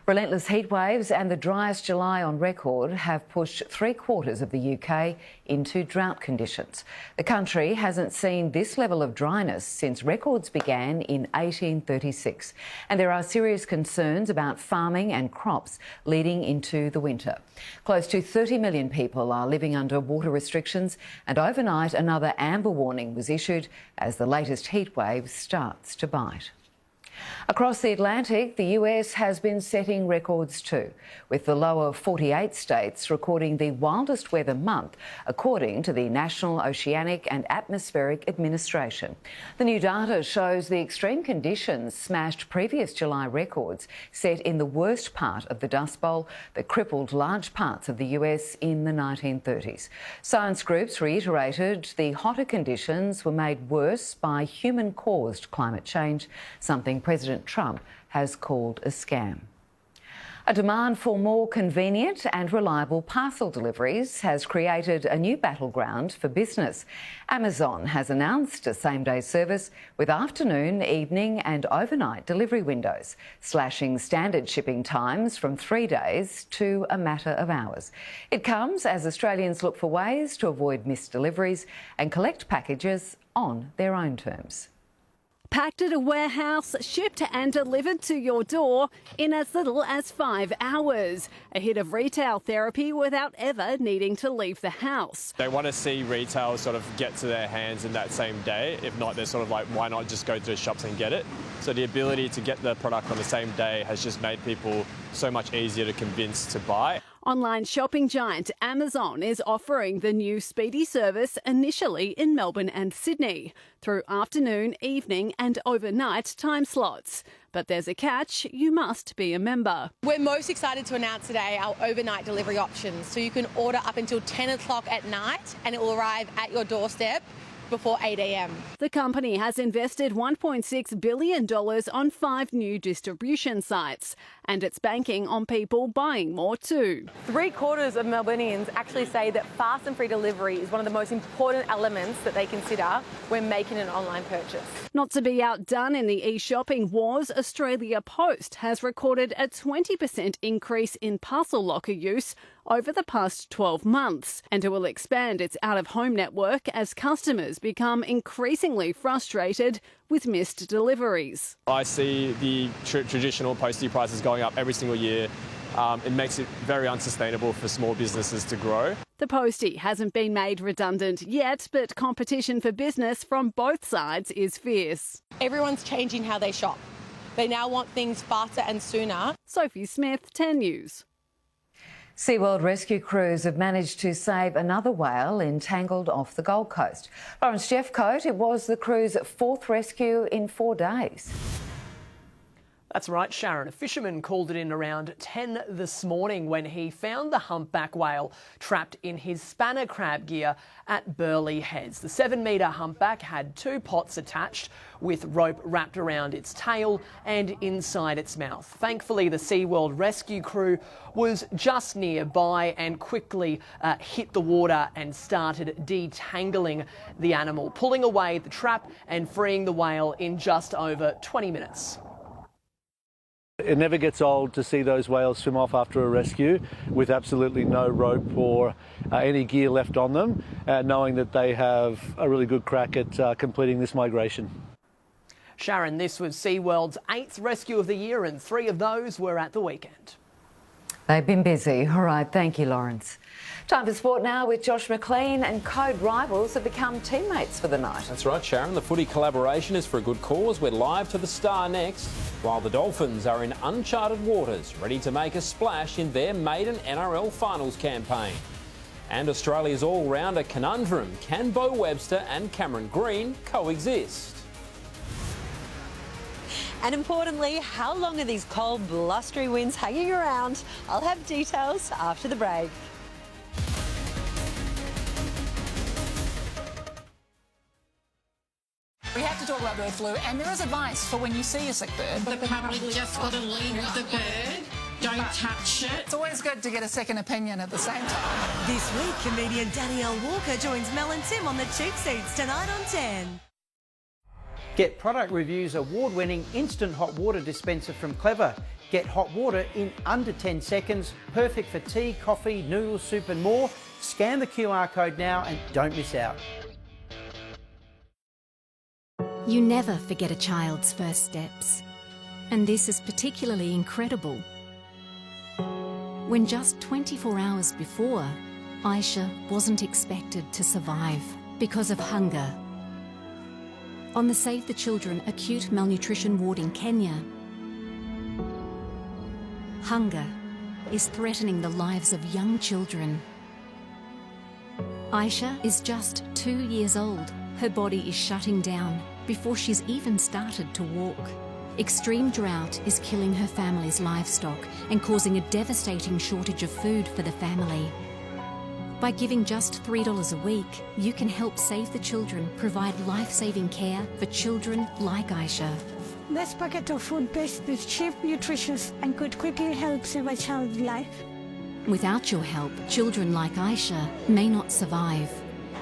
Relentless heat waves and the driest July on record have pushed 3/4 of the UK into drought conditions. The country hasn't seen this level of dryness since records began in 1836, and there are serious concerns about farming and crops leading into the winter. Close to 30 million people are living under water restrictions, and overnight another amber warning was issued as the latest heat wave starts to bite. Across the Atlantic, the US has been setting records too, with the lower 48 states recording the wildest weather month, according to the National Oceanic and Atmospheric Administration. The new data shows the extreme conditions smashed previous July records set in the worst part of the Dust Bowl that crippled large parts of the US in the 1930s. Science groups reiterated the hotter conditions were made worse by human-caused climate change, something President Trump has called a scam. A demand for more convenient and reliable parcel deliveries has created a new battleground for business. Amazon has announced a same-day service with afternoon, evening and overnight delivery windows, slashing standard shipping times from 3 days to a matter of hours. It comes as Australians look for ways to avoid missed deliveries and collect packages on their own terms. Packed at a warehouse, shipped and delivered to your door in as little as 5 hours. A hit of retail therapy without ever needing to leave the house. They want to see retail sort of get to their hands in that same day. If not, they're sort of like, why not just go to the shops and get it? So the ability to get the product on the same day has just made people so much easier to convince to buy. Online shopping giant Amazon is offering the new speedy service initially in Melbourne and Sydney through afternoon, evening and overnight time slots. But there's a catch, you must be a member. We're most excited to announce today our overnight delivery options. So you can order up until 10 o'clock at night and it will arrive at your doorstep before 8 a.m. The company has invested $1.6 billion on 5 new distribution sites, and it's banking on people buying more too. 3/4 of Melbournians actually say that fast and free delivery is one of the most important elements that they consider when making an online purchase. Not to be outdone in the e-shopping wars, Australia Post has recorded a 20% increase in parcel locker use over the past 12 months, and it will expand its out-of-home network as customers become increasingly frustrated with missed deliveries. I see the traditional postie prices going up every single year. It makes it very unsustainable for small businesses to grow. The postie hasn't been made redundant yet, but competition for business from both sides is fierce. Everyone's changing how they shop. They now want things faster and sooner. Sophie Smith, 10 News. SeaWorld rescue crews have managed to save another whale entangled off the Gold Coast. Lawrence Jeffcoat, it was the crew's 4th rescue in 4 days. That's right, Sharon. A fisherman called it in around 10 this morning when he found the humpback whale trapped in his spanner crab gear at Burleigh Heads. The 7-metre humpback had 2 pots attached with rope wrapped around its tail and inside its mouth. Thankfully, the SeaWorld rescue crew was just nearby and quickly hit the water and started detangling the animal, pulling away the trap and freeing the whale in just over 20 minutes. It never gets old to see those whales swim off after a rescue with absolutely no rope or any gear left on them, knowing that they have a really good crack at completing this migration. Sharon, this was SeaWorld's 8th rescue of the year, and 3 of those were at the weekend. They've been busy. All right, thank you, Lawrence. Time for sport now with Josh McLean, and code rivals have become teammates for the night. That's right, Sharon. The footy collaboration is for a good cause. We're live to the Star next, while the Dolphins are in uncharted waters, ready to make a splash in their maiden NRL finals campaign. And Australia's all-rounder conundrum, can Bo Webster and Cameron Green coexist? And importantly, how long are these cold, blustery winds hanging around? I'll have details after the break. We have to talk about bird flu, and there is advice for when you see a sick bird. The public just got to leave the bird. Don't touch it. It's always good to get a second opinion at the same time. This week, comedian Danielle Walker joins Mel and Tim on the Cheap Seats tonight on 10. Get Product Review's award-winning instant hot water dispenser from Clever. Get hot water in under 10 seconds, perfect for tea, coffee, noodles, soup and more. Scan the QR code now and don't miss out. You never forget a child's first steps, and this is particularly incredible. When just 24 hours before, Aisha wasn't expected to survive because of hunger. On the Save the Children acute malnutrition ward in Kenya, hunger is threatening the lives of young children. Aisha is just 2 years old. Her body is shutting down before she's even started to walk. Extreme drought is killing her family's livestock and causing a devastating shortage of food for the family. By giving just $3 a week, you can help Save the Children provide life-saving care for children like Aisha. This packet of food base is cheap, nutritious, and could quickly help save a child's life. Without your help, children like Aisha may not survive.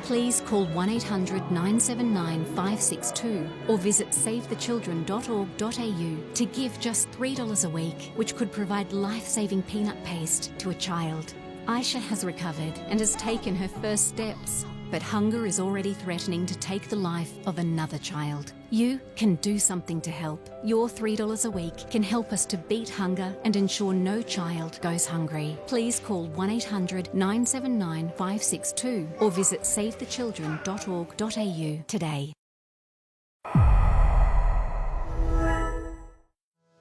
Please call 1-800-979-562 or visit savethechildren.org.au to give just $3 a week, which could provide life-saving peanut paste to a child. Aisha has recovered and has taken her first steps, but hunger is already threatening to take the life of another child. You can do something to help. Your $3 a week can help us to beat hunger and ensure no child goes hungry. Please call 1-800-979-562 or visit savethechildren.org.au today.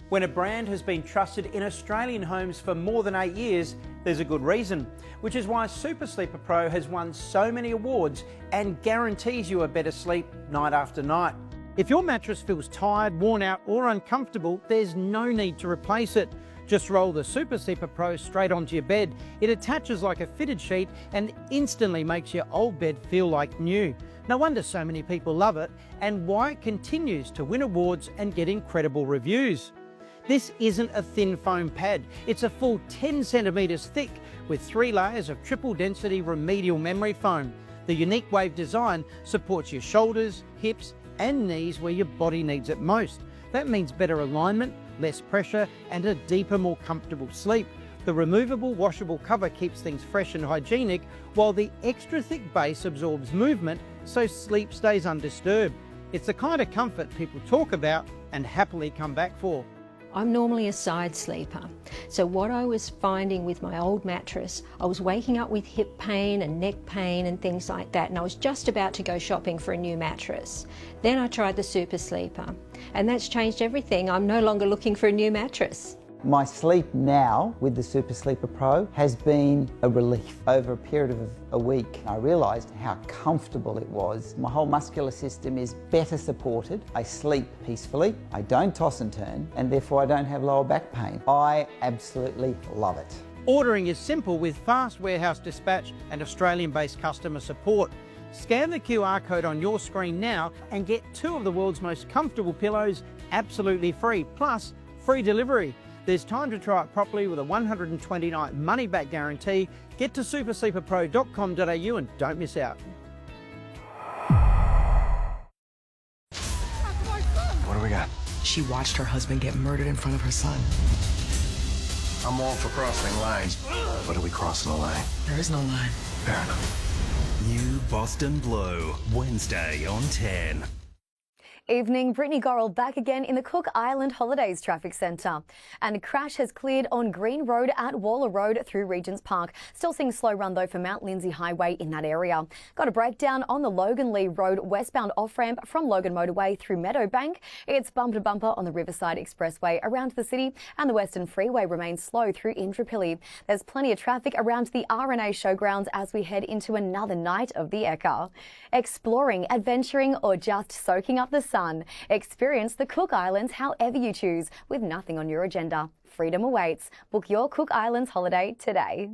When a brand has been trusted in Australian homes for more than 8 years, there's a good reason, which is why Super Sleeper Pro has won so many awards and guarantees you a better sleep night after night. If your mattress feels tired, worn out or uncomfortable, there's no need to replace it. Just roll the Super Sleeper Pro straight onto your bed. It attaches like a fitted sheet and instantly makes your old bed feel like new. No wonder so many people love it and why it continues to win awards and get incredible reviews. This isn't a thin foam pad. It's a full 10 centimetres thick with 3 layers of triple density remedial memory foam. The unique wave design supports your shoulders, hips and knees where your body needs it most. That means better alignment, less pressure and a deeper, more comfortable sleep. The removable washable cover keeps things fresh and hygienic, while the extra thick base absorbs movement so sleep stays undisturbed. It's the kind of comfort people talk about and happily come back for. I'm normally a side sleeper, so what I was finding with my old mattress, I was waking up with hip pain and neck pain and things like that, and I was just about to go shopping for a new mattress. Then I tried the Super Sleeper, and that's changed everything. I'm no longer looking for a new mattress. My sleep now with the Super Sleeper Pro has been a relief. Over a period of a week, I realised how comfortable it was. My whole muscular system is better supported. I sleep peacefully, I don't toss and turn, and therefore I don't have lower back pain. I absolutely love it. Ordering is simple with fast warehouse dispatch and Australian-based customer support. Scan the QR code on your screen now and get 2 of the world's most comfortable pillows absolutely free, plus free delivery. There's time to try it properly with a 120-night money-back guarantee. Get to supersleeperpro.com.au and don't miss out. What do we got? She watched her husband get murdered in front of her son. I'm all for crossing lines. But are we crossing a line? There is no line. Fair enough. New Boston Blue, Wednesday on 10. Evening, Brittany Gorrell back again in the Cook Island Holidays Traffic Centre. And a crash has cleared on Green Road at Waller Road through Regents Park. Still seeing slow run though for Mount Lindsay Highway in that area. Got a breakdown on the Logan Lee Road westbound off-ramp from Logan Motorway through Meadowbank. It's bumper to bumper on the Riverside Expressway around the city, and the Western Freeway remains slow through Indooroopilly. There's plenty of traffic around the RNA Showgrounds as we head into another night of the Ekka. Exploring, adventuring or just soaking up the sun. Experience the Cook Islands however you choose, with nothing on your agenda. Freedom awaits. Book your Cook Islands holiday today.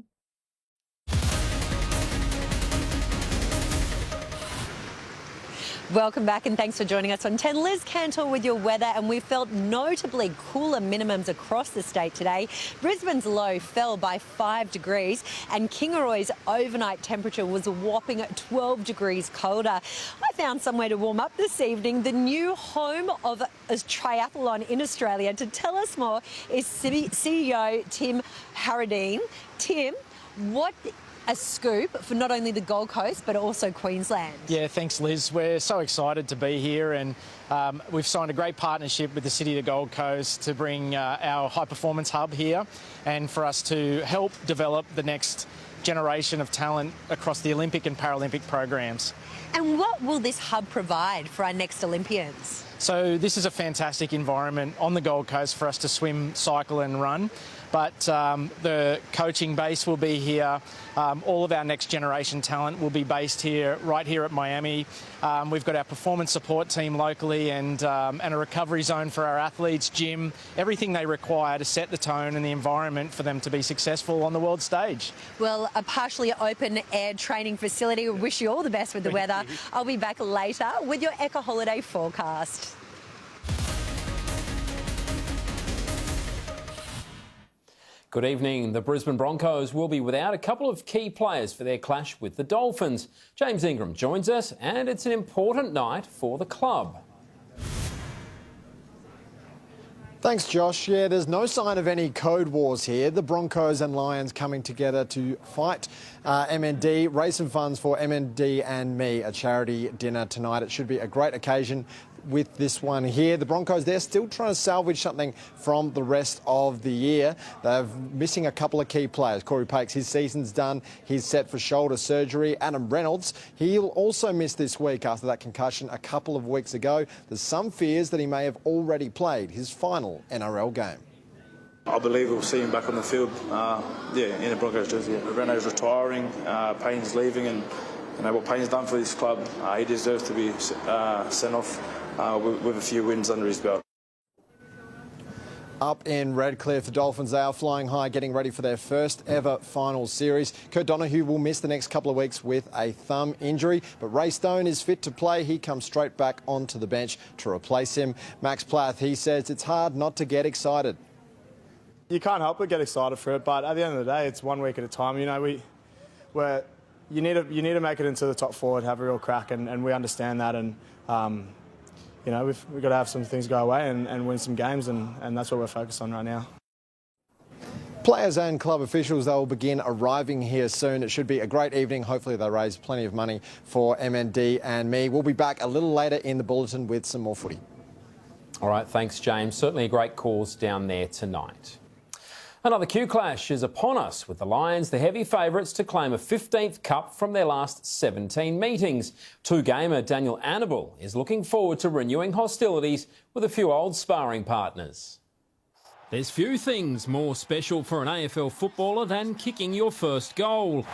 Welcome back and thanks for joining us on 10. Liz Cantor with your weather, and we felt notably cooler minimums across the state today. Brisbane's low fell by 5 degrees and Kingaroy's overnight temperature was a whopping 12 degrees colder. I found somewhere to warm up this evening, the new home of a triathlon in Australia. To tell us more is CEO Tim Harradine. Tim, what a scoop for not only the Gold Coast but also Queensland. Yeah, thanks Liz. We're so excited to be here, and we've signed a great partnership with the City of the Gold Coast to bring our high performance hub here and for us to help develop the next generation of talent across the Olympic and Paralympic programs. And what will this hub provide for our next Olympians? So this is a fantastic environment on the Gold Coast for us to swim, cycle and run. But the coaching base will be here. All of our next generation talent will be based here, right here at Miami. We've got our performance support team locally and a recovery zone for our athletes, gym, everything they require to set the tone and the environment for them to be successful on the world stage. Well, a partially open air training facility. We wish you all the best with the weather. I'll be back later with your Ekka holiday forecast. Good evening. The Brisbane Broncos will be without a couple of key players for their clash with the Dolphins. James Ingram joins us, and it's an important night for the club. Thanks, Josh. Yeah, there's no sign of any code wars here. The Broncos and Lions coming together to fight MND, raise some funds for MND and Me, a charity dinner tonight. It should be a great occasion with this one here. The Broncos, they're still trying to salvage something from the rest of the year. They're missing a couple of key players. Corey Pakes, his season's done. He's set for shoulder surgery. Adam Reynolds, he'll also miss this week after that concussion a couple of weeks ago. There's some fears that he may have already played his final NRL game. I believe we'll see him back on the field, in the Broncos jersey. Renault's retiring, Payne's leaving, and you know what Payne's done for this club. He deserves to be sent off with a few wins under his belt. Up in Redcliffe, the Dolphins are flying high, getting ready for their first ever finals series. Kurt Donahue will miss the next couple of weeks with a thumb injury, but Ray Stone is fit to play. He comes straight back onto the bench to replace him. Max Plath, he says it's hard not to get excited. You can't help but get excited for it, but at the end of the day, it's 1 week at a time. You know, you need to make it into the top four to have a real crack, and we understand that. And you know, we've got to have some things go away and win some games, and that's what we're focused on right now. Players and club officials, they'll begin arriving here soon. It should be a great evening. Hopefully they'll raise plenty of money for MND and me. We'll be back a little later in the Bulletin with some more footy. All right, thanks, James. Certainly a great cause down there tonight. Another Q clash is upon us, with the Lions the heavy favourites to claim a 15th cup from their last 17 meetings. Two-gamer Daniel Annabelle is looking forward to renewing hostilities with a few old sparring partners. There's few things more special for an AFL footballer than kicking your first goal.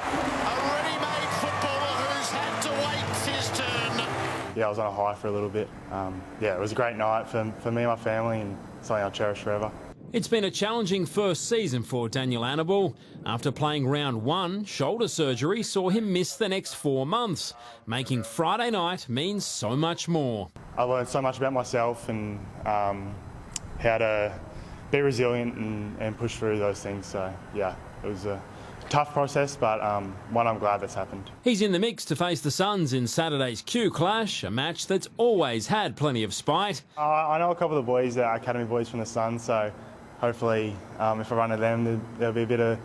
Yeah, I was on a high for a little bit. Yeah, it was a great night for me and my family, and something I'll cherish forever. It's been a challenging first season for Daniel Annabelle. After playing round one, shoulder surgery saw him miss the next 4 months. Making Friday night means so much more. I learned so much about myself and how to be resilient and push through those things. So, yeah, it was a tough process, but one I'm glad that's happened. He's in the mix to face the Suns in Saturday's Q Clash, a match that's always had plenty of spite. I know a couple of the boys, academy boys from the Suns, so hopefully if I run into them, there'll be a bit of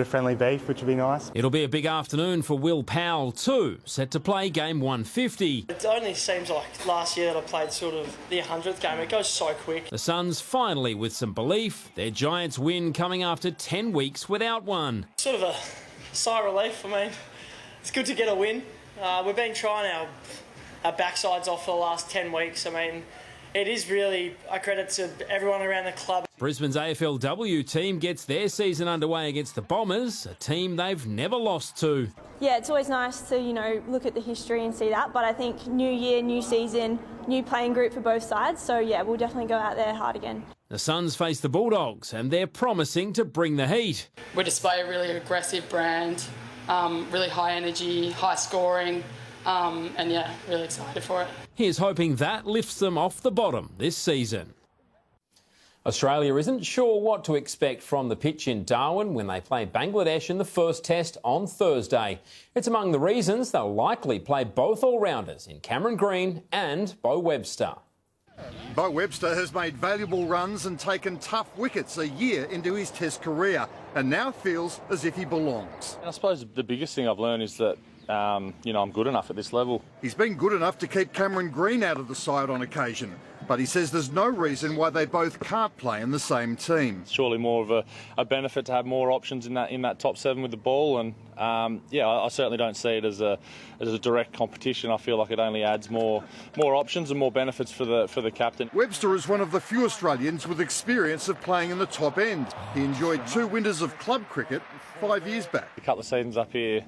friendly beef, which would be nice. It'll be a big afternoon for Will Powell too, set to play game 150. It only seems like last year that I played sort of the 100th game. It goes so quick. The Suns finally with some belief. Their Giants win coming after 10 weeks without one. Sort of a sigh of relief. I mean, it's good to get a win. We've been trying our backsides off for the last 10 weeks. I mean, it is really a credit to everyone around the club. Brisbane's AFLW team gets their season underway against the Bombers, a team they've never lost to. Yeah, it's always nice to, look at the history and see that, but I think new year, new season, new playing group for both sides, so yeah, we'll definitely go out there hard again. The Suns face the Bulldogs, and they're promising to bring the heat. We display a really aggressive brand, really high energy, high scoring, and yeah, really excited for it. Here's hoping that lifts them off the bottom this season. Australia isn't sure what to expect from the pitch in Darwin when they play Bangladesh in the first test on Thursday. It's among the reasons they'll likely play both all-rounders in Cameron Green and Bo Webster. Bo Webster has made valuable runs and taken tough wickets a year into his test career, and now feels as if he belongs. I suppose the biggest thing I've learned is that I'm good enough at this level. He's been good enough to keep Cameron Green out of the side on occasion, but he says there's no reason why they both can't play in the same team. Surely more of a benefit to have more options in that top seven with the ball, and I certainly don't see it as a direct competition. I feel like it only adds more options and more benefits for the captain. Webster is one of the few Australians with experience of playing in the top end. He enjoyed 2 winters of club cricket 5 years back. A couple of seasons up here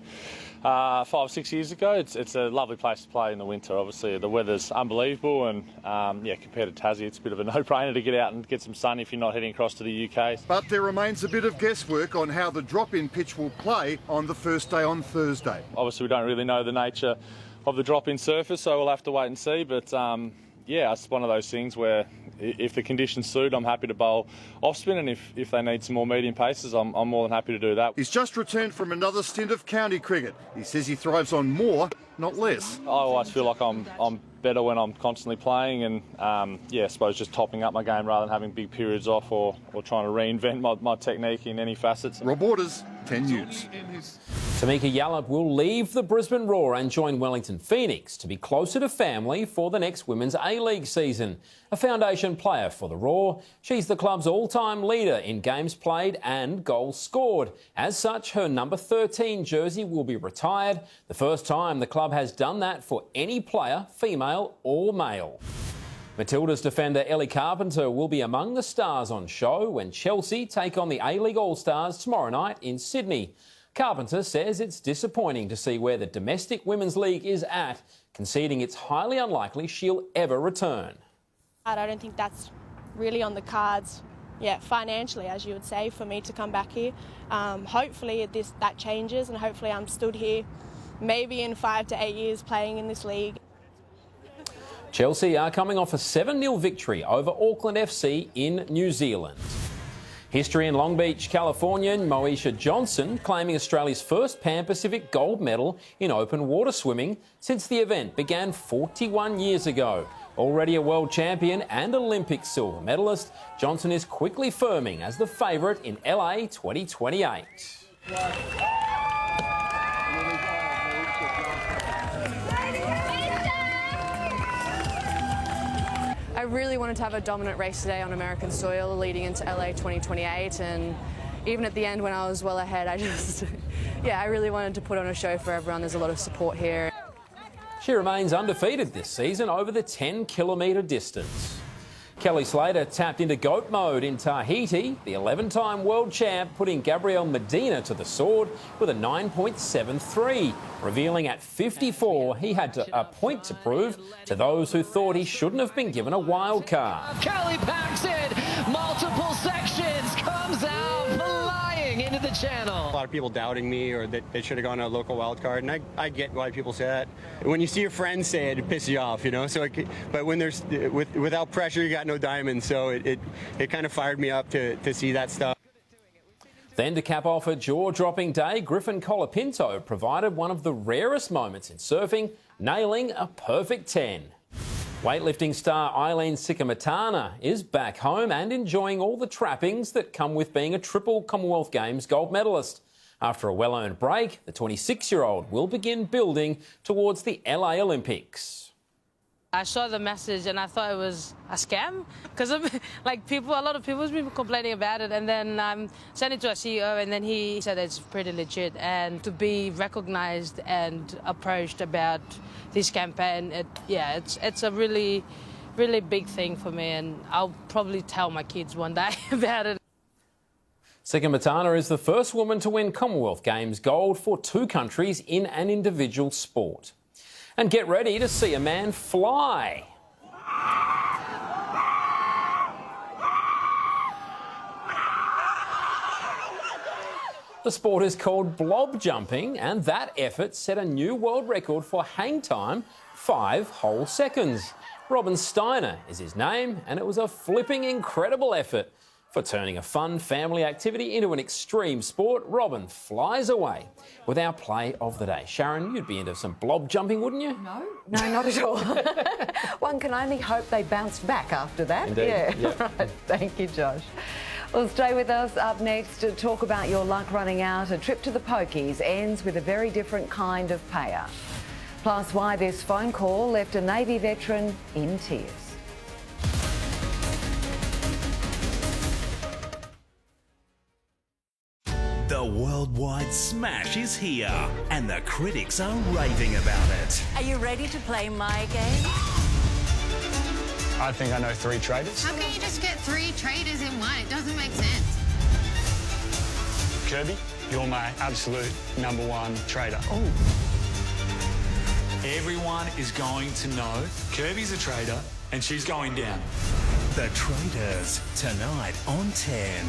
5 or 6 years ago. It's a lovely place to play in the winter. Obviously the weather's unbelievable, and compared to Tassie, it's a bit of a no-brainer to get out and get some sun if you're not heading across to the UK. But there remains a bit of guesswork on how the drop-in pitch will play on the first day on Thursday. Obviously we don't really know the nature of the drop-in surface, so we'll have to wait and see, but it's one of those things where if the conditions suit, I'm happy to bowl off spin, and if they need some more medium paces, I'm more than happy to do that. He's just returned from another stint of county cricket. He says he thrives on more, not less. I always feel like I'm better when I'm constantly playing, and I suppose just topping up my game rather than having big periods off or trying to reinvent my technique in any facets. Rob Waters, 10 News. Tamika Yallop will leave the Brisbane Roar and join Wellington Phoenix to be closer to family for the next Women's A-League season. A foundation player for the Roar, she's the club's all-time leader in games played and goals scored. As such, her number 13 jersey will be retired, the first time the club has done that for any player, female or male. Matilda's defender Ellie Carpenter will be among the stars on show when Chelsea take on the A-League All-Stars tomorrow night in Sydney. Carpenter says it's disappointing to see where the domestic women's league is at, conceding it's highly unlikely she'll ever return. I don't think that's really on the cards financially, as you would say, for me to come back here. Hopefully that changes, and hopefully I'm stood here maybe in 5 to 8 years playing in this league. Chelsea are coming off a 7-0 victory over Auckland FC in New Zealand. History in Long Beach, California, Moesha Johnson claiming Australia's first Pan-Pacific gold medal in open water swimming since the event began 41 years ago. Already a world champion and Olympic silver medalist, Johnson is quickly firming as the favourite in LA 2028. I really wanted to have a dominant race today on American soil leading into LA 2028, and even at the end when I was well ahead, I really wanted to put on a show for everyone. There's a lot of support here. She remains undefeated this season over the 10-kilometre distance. Kelly Slater tapped into GOAT mode in Tahiti. The 11-time world champ putting Gabriel Medina to the sword with a 9.73, revealing at 54 he had a point to prove to those who thought he shouldn't have been given a wild card. Kelly packs it, multiple sections, comes out flying into the channel. A lot of people doubting me or that they should have gone to a local wild card, and I get why people say that. When you see your friends say it, it pisses you off, you know. So, but when there's without pressure, you got no diamonds. So it kind of fired me up to see that stuff. Then to cap off a jaw-dropping day, Griffin Colapinto provided one of the rarest moments in surfing, nailing a perfect 10. Weightlifting star Eileen Sikamatana is back home and enjoying all the trappings that come with being a triple Commonwealth Games gold medalist. After a well-earned break, the 26-year-old will begin building towards the LA Olympics. I saw the message and I thought it was a scam because like a lot of people's been complaining about it, and then sent it to our CEO and then he said it's pretty legit, and to be recognised and approached about this campaign, it's a really, really big thing for me, and I'll probably tell my kids one day about it. Sikamatana is the first woman to win Commonwealth Games gold for 2 countries in an individual sport. And get ready to see a man fly. The sport is called blob jumping, and that effort set a new world record for hang time, 5 whole seconds. Robin Steiner is his name, and it was a flipping incredible effort. For turning a fun family activity into an extreme sport, Robin flies away with our play of the day. Sharon, you'd be into some blob jumping, wouldn't you? No, not at all. One can only hope they bounced back after that. Indeed. Yeah. Yep. Right. Thank you, Josh. Well, stay with us. Up next to talk about your luck running out. A trip to the pokies ends with a very different kind of payout. Plus, why this phone call left a Navy veteran in tears. The worldwide smash is here, and the critics are raving about it. Are you ready to play my game? I think I know 3 traders. How can you just get 3 traders in one? It doesn't make sense. Kirby, you're my absolute #1 trader. Oh. Everyone is going to know Kirby's a trader and she's going down. The Traders, tonight on 10.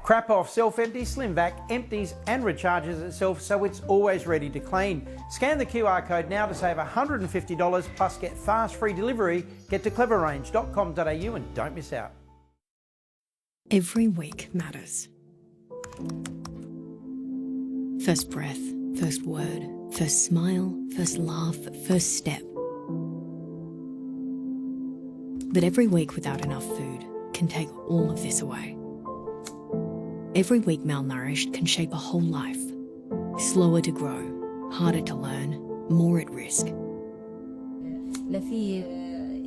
Crap Off Self-Empty Slim Vac empties and recharges itself so it's always ready to clean. Scan the QR code now to save $150 plus get fast free delivery. Get to cleverrange.com.au and don't miss out. Every week matters. First breath, first word, first smile, first laugh, first step. But every week without enough food can take all of this away. Every week malnourished can shape a whole life. Slower to grow, harder to learn, more at risk. لا في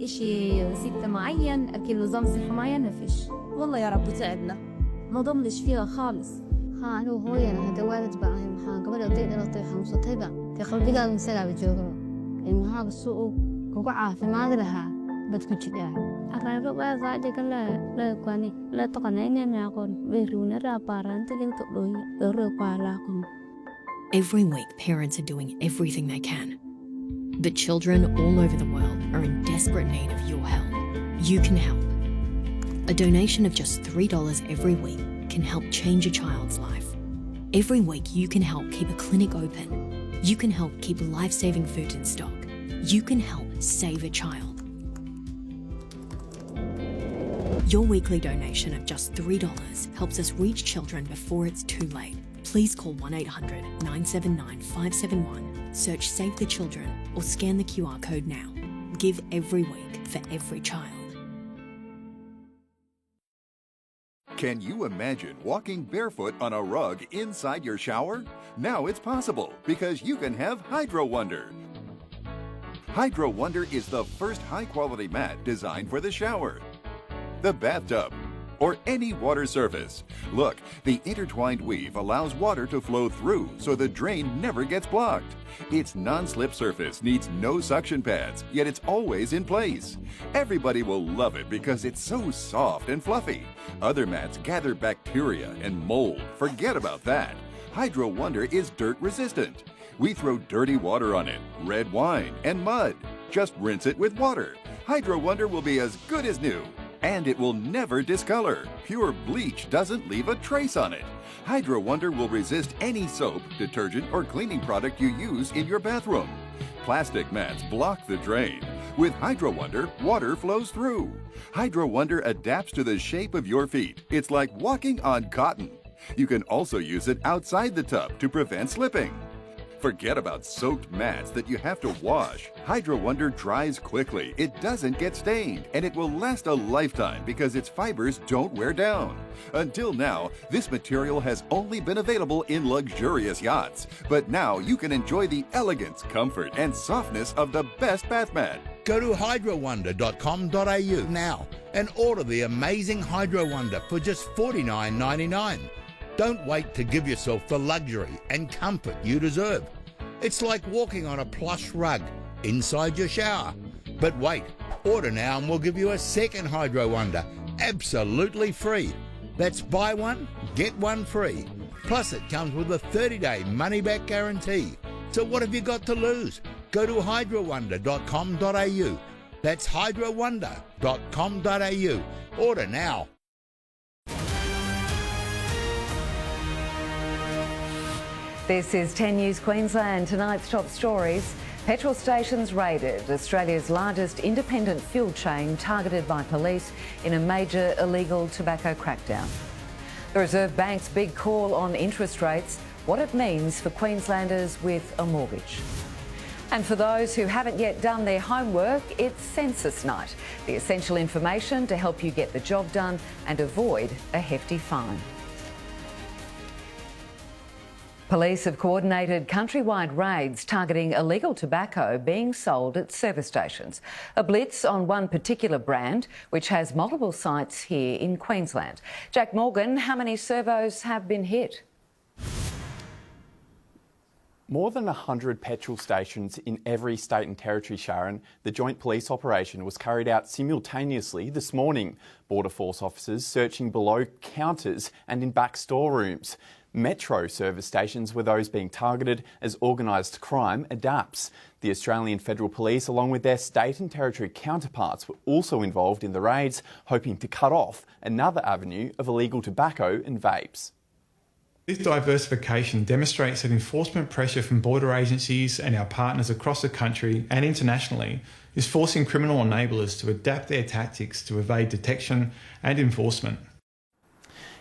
إشي ستة معين أكل نظام صحي معين ما فيش. والله يا رب تساعدنا. ما ضمنش فيها خالص. ها أنا وهوي أنا هذا والد بقى ها قبل أطيق أطيق حمصة هبة. كخل بقى مسلا بتجوه. المها بالسوق كوكعة في ما لها بتكتشفها. أقرب بقى زاجة كلا لا كواني لا تقنين أنا أقول بيرون الراباران تلين تقولي الرقالكم. Every week, parents are doing everything they can. But children all over the world are in desperate need of your help. you can help. A donation of just $3 every week can help change a child's life. Every week you can help keep a clinic open. You can help keep life-saving food in stock. You can help save a child. Your weekly donation of just $3 helps us reach children before it's too late. Please call 1800 979 571, search Save the Children or scan the QR code now. Give every week for every child. Can you imagine walking barefoot on a rug inside your shower? Now it's possible because you can have Hydro Wonder. Hydro Wonder is the first high-quality mat designed for the shower, the bathtub, or any water surface. Look, the intertwined weave allows water to flow through so the drain never gets blocked. Its non-slip surface needs no suction pads, yet it's always in place. Everybody will love it because it's so soft and fluffy. Other mats gather bacteria and mold. Forget about that. Hydro Wonder is dirt resistant. We throw dirty water on it, red wine, and mud. Just rinse it with water. Hydro Wonder will be as good as new. And it will never discolor. Pure bleach doesn't leave a trace on it. Hydro Wonder will resist any soap, detergent, or cleaning product you use in your bathroom. Plastic mats block the drain. With Hydro Wonder, water flows through. Hydro Wonder adapts to the shape of your feet. It's like walking on cotton. You can also use it outside the tub to prevent slipping. Forget about soaked mats that you have to wash. Hydro Wonder dries quickly, it doesn't get stained, and it will last a lifetime because its fibers don't wear down. Until now, this material has only been available in luxurious yachts, but now you can enjoy the elegance, comfort, and softness of the best bath mat. Go to hydrowonder.com.au now and order the amazing Hydro Wonder for just $49.99. Don't wait to give yourself the luxury and comfort you deserve. It's like walking on a plush rug inside your shower. But wait, order now and we'll give you a second Hydro Wonder, absolutely free. That's buy one, get one free. Plus it comes with a 30-day money-back guarantee. So what have you got to lose? Go to hydrowonder.com.au. That's hydrowonder.com.au. Order now. This is 10 News Queensland. Tonight's top stories. Petrol stations raided. Australia's largest independent fuel chain targeted by police in a major illegal tobacco crackdown. The Reserve Bank's big call on interest rates, what it means for Queenslanders with a mortgage. And for those who haven't yet done their homework, it's Census Night. The essential information to help you get the job done and avoid a hefty fine. Police have coordinated countrywide raids targeting illegal tobacco being sold at service stations. A blitz on one particular brand, which has multiple sites here in Queensland. Jack Morgan, how many servos have been hit? More than 100 petrol stations in every state and territory, Sharon. The joint police operation was carried out simultaneously this morning. Border Force officers searching below counters and in back storerooms. Metro service stations were those being targeted as organised crime adapts. The Australian Federal Police, along with their state and territory counterparts, were also involved in the raids, hoping to cut off another avenue of illegal tobacco and vapes. This diversification demonstrates that enforcement pressure from border agencies and our partners across the country and internationally is forcing criminal enablers to adapt their tactics to evade detection and enforcement.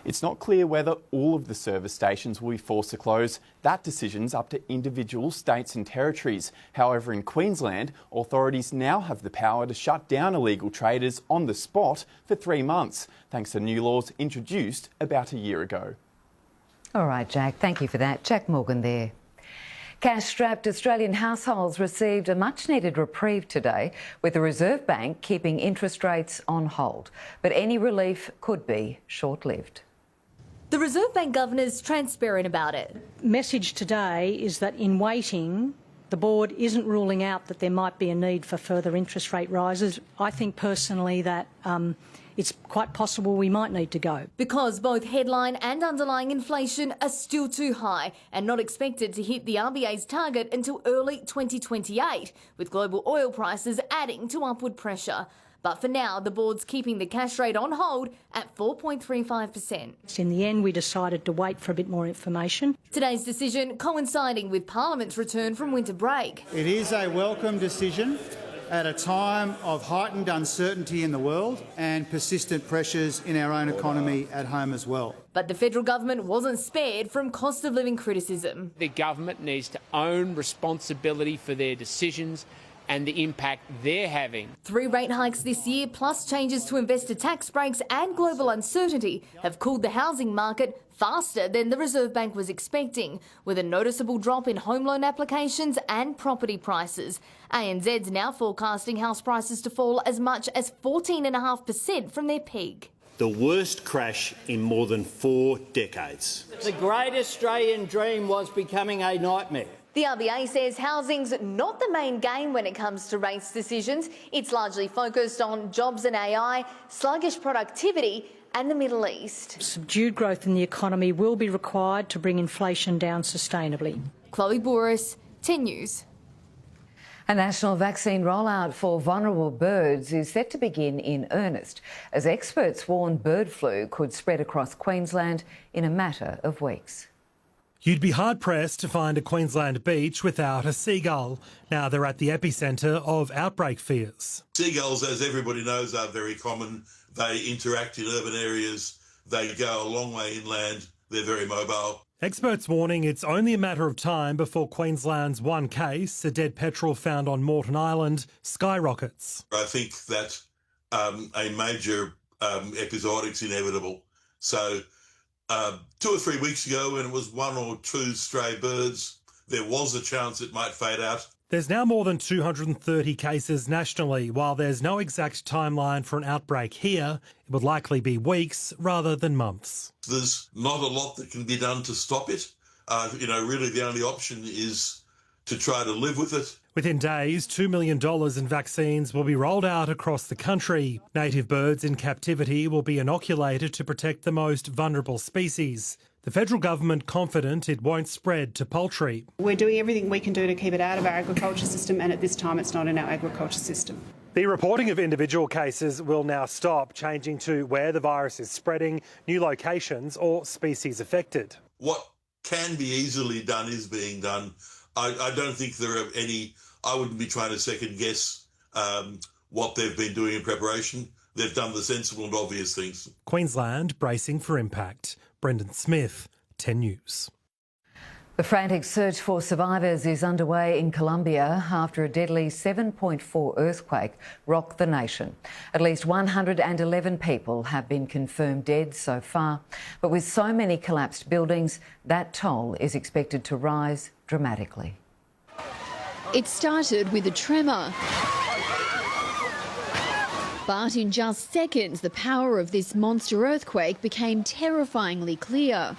It's not clear whether all of the service stations will be forced to close. That decision's up to individual states and territories. However, in Queensland, authorities now have the power to shut down illegal traders on the spot for 3 months, thanks to new laws introduced about a year ago. All right, Jack, thank you for that. Jack Morgan there. Cash-strapped Australian households received a much-needed reprieve today, with the Reserve Bank keeping interest rates on hold. But any relief could be short-lived. The Reserve Bank Governor's transparent about it. Message today is that in waiting, the board isn't ruling out that there might be a need for further interest rate rises. I think personally that it's quite possible we might need to go. Because both headline and underlying inflation are still too high and not expected to hit the RBA's target until early 2028, with global oil prices adding to upward pressure. But for now, the board's keeping the cash rate on hold at 4.35%. In the end, we decided to wait for a bit more information. Today's decision coinciding with Parliament's return from winter break. It is a welcome decision at a time of heightened uncertainty in the world and persistent pressures in our own economy at home as well. But the federal government wasn't spared from cost of living criticism. The government needs to own responsibility for their decisions and the impact they're having. 3 rate hikes this year, plus changes to investor tax breaks and global uncertainty, have cooled the housing market faster than the Reserve Bank was expecting, with a noticeable drop in home loan applications and property prices. ANZ's now forecasting house prices to fall as much as 14.5% from their peak. The worst crash in more than 4 decades. The great Australian dream was becoming a nightmare. The RBA says housing's not the main game when it comes to rates decisions. It's largely focused on jobs and AI, sluggish productivity and the Middle East. Subdued growth in the economy will be required to bring inflation down sustainably. Chloe Boris, 10 News. A national vaccine rollout for vulnerable birds is set to begin in earnest, as experts warn bird flu could spread across Queensland in a matter of weeks. You'd be hard-pressed to find a Queensland beach without a seagull. Now they're at the epicentre of outbreak fears. Seagulls, as everybody knows, are very common. They interact in urban areas. They go a long way inland. They're very mobile. Experts warning it's only a matter of time before Queensland's one case, a dead petrel found on Moreton Island, skyrockets. I think that a major episodic's inevitable. So 2 or 3 weeks ago, when it was 1 or 2 stray birds, there was a chance it might fade out. There's now more than 230 cases nationally. While there's no exact timeline for an outbreak here, it would likely be weeks rather than months. There's not a lot that can be done to stop it. Really the only option is to try to live with it. Within days, $2 million in vaccines will be rolled out across the country. Native birds in captivity will be inoculated to protect the most vulnerable species. The federal government confident it won't spread to poultry. We're doing everything we can do to keep it out of our agriculture system, and at this time it's not in our agriculture system. The reporting of individual cases will now stop, changing to where the virus is spreading, new locations or species affected. What can be easily done is being done. I don't think there are any. I wouldn't be trying to second guess what they've been doing in preparation. They've done the sensible and obvious things. Queensland bracing for impact. Brendan Smith, 10 News. The frantic search for survivors is underway in Colombia after a deadly 7.4 earthquake rocked the nation. At least 111 people have been confirmed dead so far, but with so many collapsed buildings, that toll is expected to rise dramatically. It started with a tremor. But in just seconds, the power of this monster earthquake became terrifyingly clear.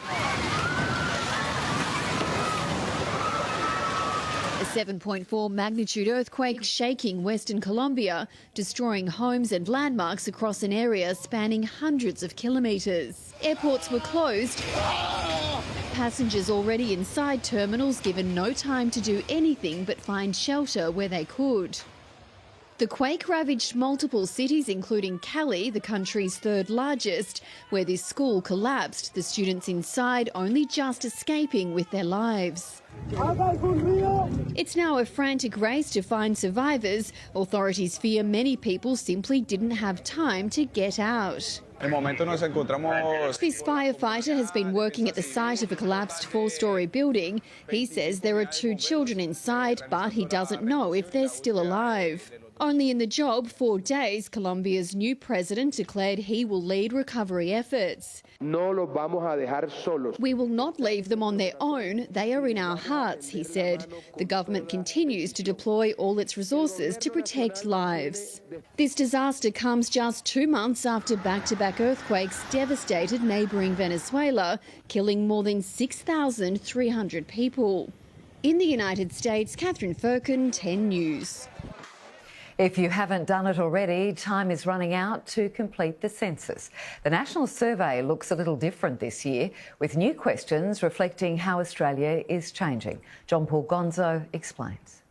A 7.4 magnitude earthquake shaking Western Colombia, destroying homes and landmarks across an area spanning hundreds of kilometres. Airports were closed. Passengers already inside terminals given no time to do anything but find shelter where they could. The quake ravaged multiple cities, including Cali, the country's third largest, where this school collapsed, the students inside only just escaping with their lives. It's now a frantic race to find survivors. Authorities fear many people simply didn't have time to get out. This firefighter has been working at the site of a collapsed 4-storey building. He says there are 2 children inside, but he doesn't know if they're still alive. Only in the job 4 days, Colombia's new president declared he will lead recovery efforts. We will not leave them on their own. They are in our hearts, he said. The government continues to deploy all its resources to protect lives. This disaster comes just 2 months after back-to-back earthquakes devastated neighbouring Venezuela, killing more than 6,300 people. In the United States, Catherine Firkin, 10 News. If you haven't done it already, time is running out to complete the census. The National Survey looks a little different this year, with new questions reflecting how Australia is changing. John Paul Gonzo explains.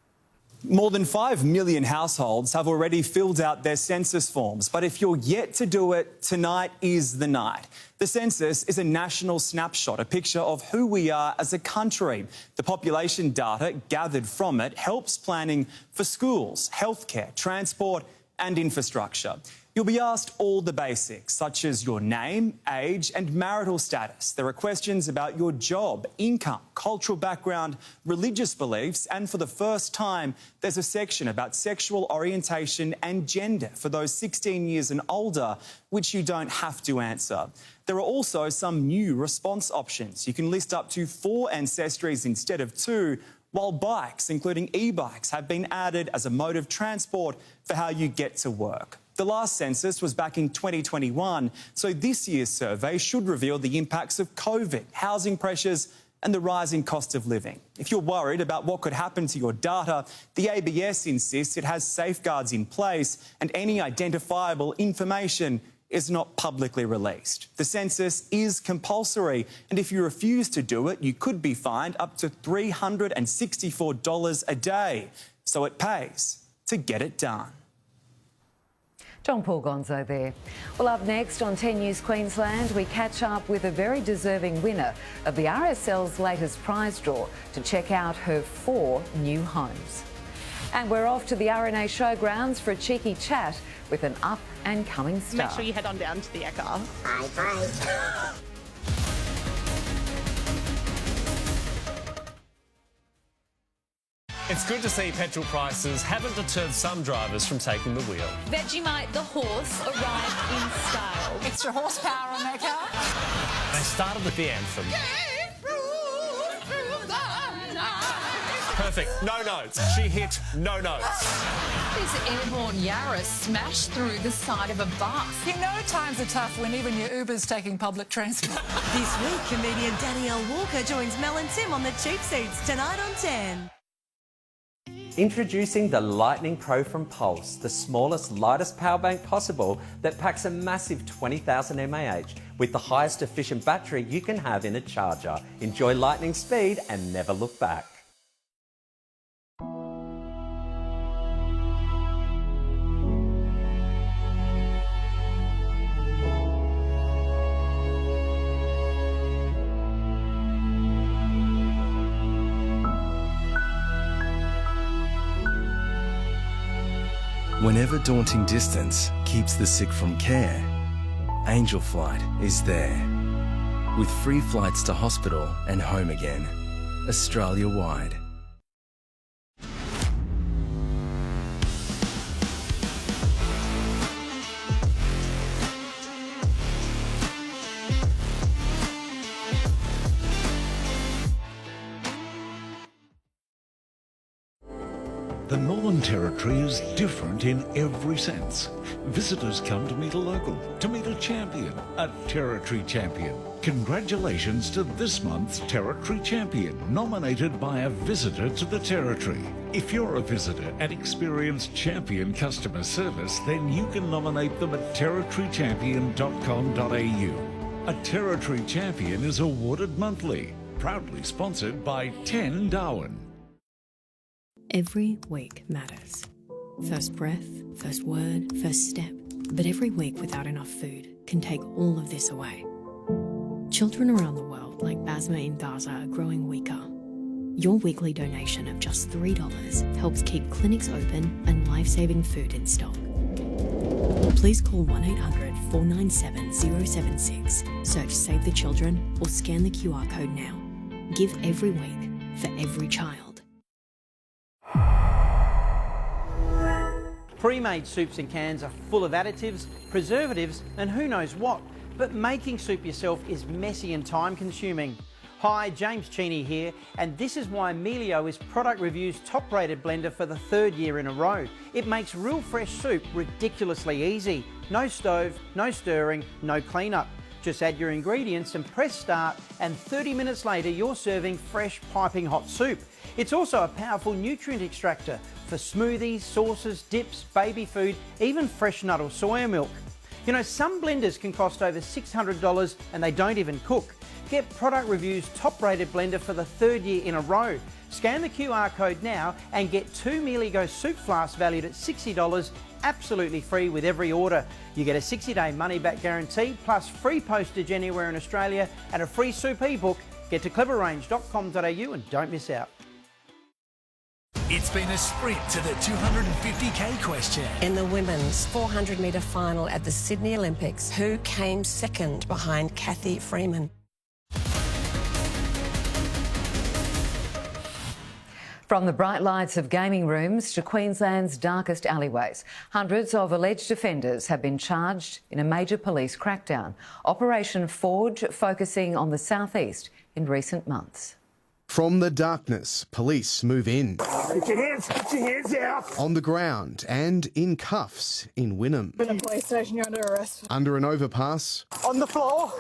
More than 5 million households have already filled out their census forms, but if you're yet to do it, tonight is the night. The census is a national snapshot, a picture of who we are as a country. The population data gathered from it helps planning for schools, healthcare, transport and infrastructure. You'll be asked all the basics, such as your name, age and marital status. There are questions about your job, income, cultural background, religious beliefs, and for the first time, there's a section about sexual orientation and gender for those 16 years and older, which you don't have to answer. There are also some new response options. You can list up to 4 ancestries instead of 2, while bikes, including e-bikes, have been added as a mode of transport for how you get to work. The last census was back in 2021, so this year's survey should reveal the impacts of COVID, housing pressures and the rising cost of living. If you're worried about what could happen to your data, the ABS insists it has safeguards in place and any identifiable information is not publicly released. The census is compulsory, and if you refuse to do it, you could be fined up to $364 a day. So it pays to get it done. John Paul Gonzo there. Well, up next on 10 News Queensland, we catch up with a very deserving winner of the RSL's latest prize draw to check out her 4 new homes. And we're off to the RNA Showgrounds for a cheeky chat with an up-and-coming star. Make sure you head on down to the Ekka. Bye. It's good to see petrol prices haven't deterred some drivers from taking the wheel. Vegemite the horse arrived in style. Extra horsepower on that car. They started with the anthem. Perfect. No notes. She hit no notes. This airborne Yaris smashed through the side of a bus. You know times are tough when even your Uber's taking public transport. This week, comedian Danielle Walker joins Mel and Tim on the cheap seats tonight on 10. Introducing the Lightning Pro from Pulse, the smallest, lightest power bank possible that packs a massive 20,000 mAh with the highest efficient battery you can have in a charger. Enjoy lightning speed and never look back. Whenever daunting distance keeps the sick from care, Angel Flight is there. With free flights to hospital and home again, Australia-wide. The Northern Territory is different in every sense. Visitors come to meet a local, to meet a champion, a Territory champion. Congratulations to this month's Territory champion, nominated by a visitor to the Territory. If you're a visitor and experience champion customer service, then you can nominate them at territorychampion.com.au. A Territory champion is awarded monthly, proudly sponsored by 10 Darwin. Every week matters. First breath, first word, first step. But every week without enough food can take all of this away. Children around the world, like Basma in Gaza, are growing weaker. Your weekly donation of just $3 helps keep clinics open and life-saving food in stock. Please call 1-800-497-076, search Save the Children, or scan the QR code now. Give every week for every child. Pre-made soups and cans are full of additives, preservatives and who knows what, but making soup yourself is messy and time-consuming. Hi, James Cheney here, and this is why Melio is Product Review's top-rated blender for the 3rd year in a row. It makes real fresh soup ridiculously easy. No stove, no stirring, no cleanup. Just add your ingredients and press start, and 30 minutes later you're serving fresh, piping hot soup. It's also a powerful nutrient extractor for smoothies, sauces, dips, baby food, even fresh nut or soya milk. You know, some blenders can cost over $600 and they don't even cook. Get Product Review's top-rated blender for the 3rd year in a row. Scan the QR code now and get 2 Mealy-Go soup flasks valued at $60 absolutely free with every order. You get a 60-day money-back guarantee plus free postage anywhere in Australia and a free soup ebook. Get to cleverrange.com.au and don't miss out. It's been a sprint to the 250k question. In the women's 400-metre final at the Sydney Olympics, who came second behind Kathy Freeman? From the bright lights of gaming rooms to Queensland's darkest alleyways, hundreds of alleged offenders have been charged in a major police crackdown. Operation Forge focusing on the southeast in recent months. From the darkness, police move in. Put your hands out. On the ground and in cuffs in Wynnum. In a police station, you're under arrest. Under an overpass. On the floor.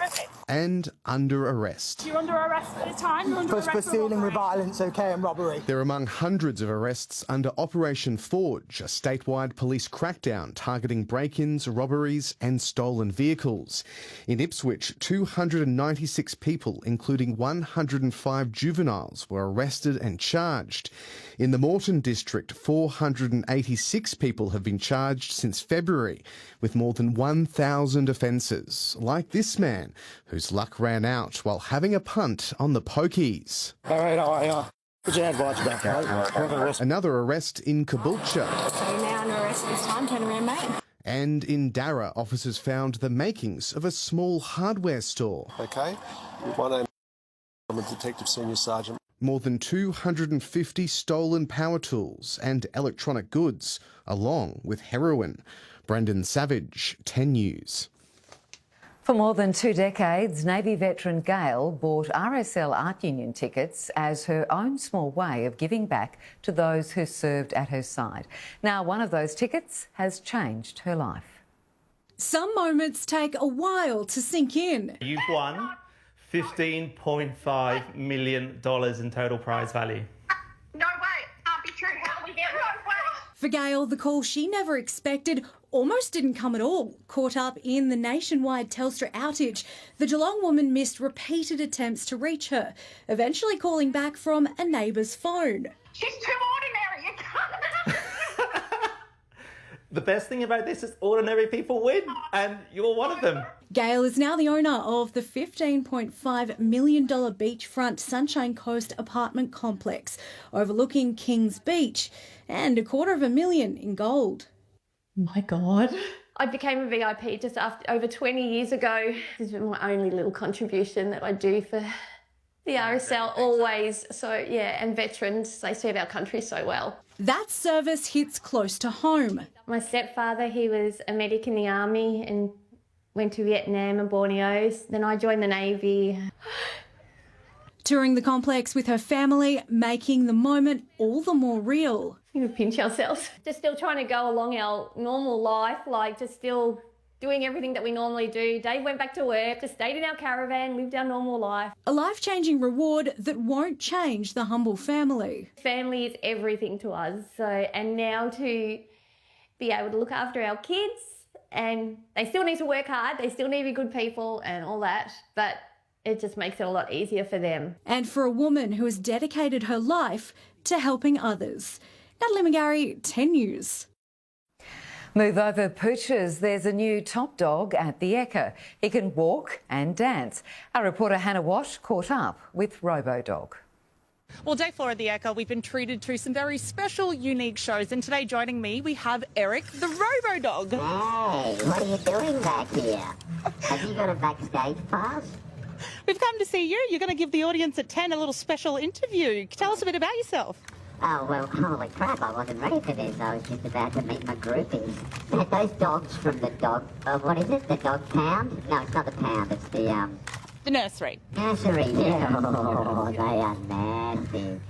And under arrest. You're under arrest at the time. You're under arrest for stealing with violence, okay, and robbery. They're among hundreds of arrests under Operation Forge, a statewide police crackdown targeting break-ins, robberies and stolen vehicles. In Ipswich, 296 people, including 105 juveniles, were arrested and charged. In the Moreton district, 486 people have been charged since February, with more than 1,000 offences, like this man, whose luck ran out while having a punt on the pokies. All right, put your headlights back, mate. Another arrest in Caboolture. So now under arrest this time, turn around, mate. And in Darra, officers found the makings of a small hardware store. Okay, my name I'm a Detective Senior Sergeant. More than 250 stolen power tools and electronic goods, along with heroin. Brendan Savage, 10 News. For more than 2 decades, Navy veteran Gail bought RSL Art Union tickets as her own small way of giving back to those who served at her side. Now, one of those tickets has changed her life. Some moments take a while to sink in. You've won $15.5 million in total prize value. No way, can't be true. How do we get no way? For Gail, the call she never expected almost didn't come at all. Caught up in the nationwide Telstra outage, the Geelong woman missed repeated attempts to reach her, eventually calling back from a neighbour's phone. She's too ordinary, you can't. The best thing about this is ordinary people win, and you're one of them. Gail is now the owner of the $15.5 million beachfront Sunshine Coast apartment complex overlooking Kings Beach and $250,000 in gold. My God. I became a VIP just over 20 years ago. This is my only little contribution that I do for the RSL always. So, yeah, and veterans, they serve our country so well. That service hits close to home. My stepfather, he was a medic in the army and went to Vietnam and Borneo. Then I joined the Navy. Touring the complex with her family, making the moment all the more real. We pinch ourselves. Just still trying to go along our normal life, like just still doing everything that we normally do. Dave went back to work, just stayed in our caravan, lived our normal life. A life-changing reward that won't change the humble family. Family is everything to us. So, and now to be able to look after our kids, and they still need to work hard, they still need to be good people and all that, but it just makes it a lot easier for them. And for a woman who has dedicated her life to helping others. Natalie McGarry, 10 News. Move over pooches. There's a new top dog at the Echo. He can walk and dance. Our reporter Hannah Watt caught up with RoboDog. Well, day 4 of the Echo, we've been treated to some very special, unique shows. And today joining me, we have Eric, the RoboDog. Hey, what are you doing back here? Have you got a backstage pass? We've come to see you. You're going to give the audience at 10 a little special interview. Tell us a bit about yourself. Oh, well, holy crap, I wasn't ready for this. I was just about to meet my groupies. Those dogs from the dog... what is it? The dog pound? No, it's not the pound, it's the, The nursery. Nursery, yeah. Oh, they are nasty.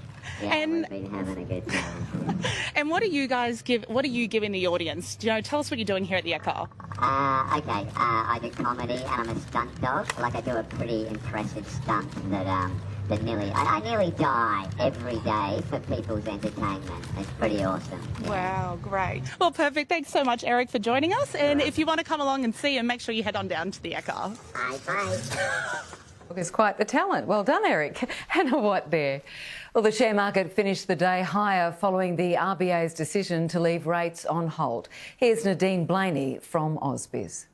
Yeah, and we've been having a good time. And what do you guys give... What are you giving the audience? You know, tell us what you're doing here at the Echo. Okay, I do comedy and I'm a stunt dog. Like, I do a pretty impressive stunt that, I nearly die every day for people's entertainment. It's pretty awesome. Yeah. Wow, great. Well, perfect. Thanks so much, Eric, for joining us. And if you want to come along and see him, make sure you head on down to the Echo. Bye. It's quite the talent. Well done, Eric. And a what there? Well, the share market finished the day higher following the RBA's decision to leave rates on hold. Here's Nadine Blaney from AusBiz.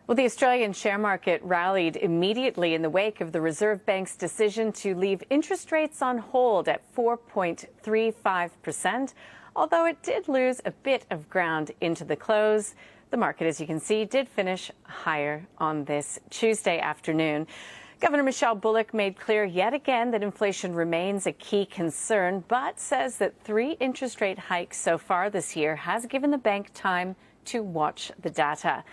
Well, the Australian share market rallied immediately in the wake of the Reserve Bank's decision to leave interest rates on hold at 4.35%, although it did lose a bit of ground into the close. The market, as you can see, did finish higher on this Tuesday afternoon. Governor Michelle Bullock made clear yet again that inflation remains a key concern, but says that 3 interest rate hikes so far this year has given the bank time to watch the data.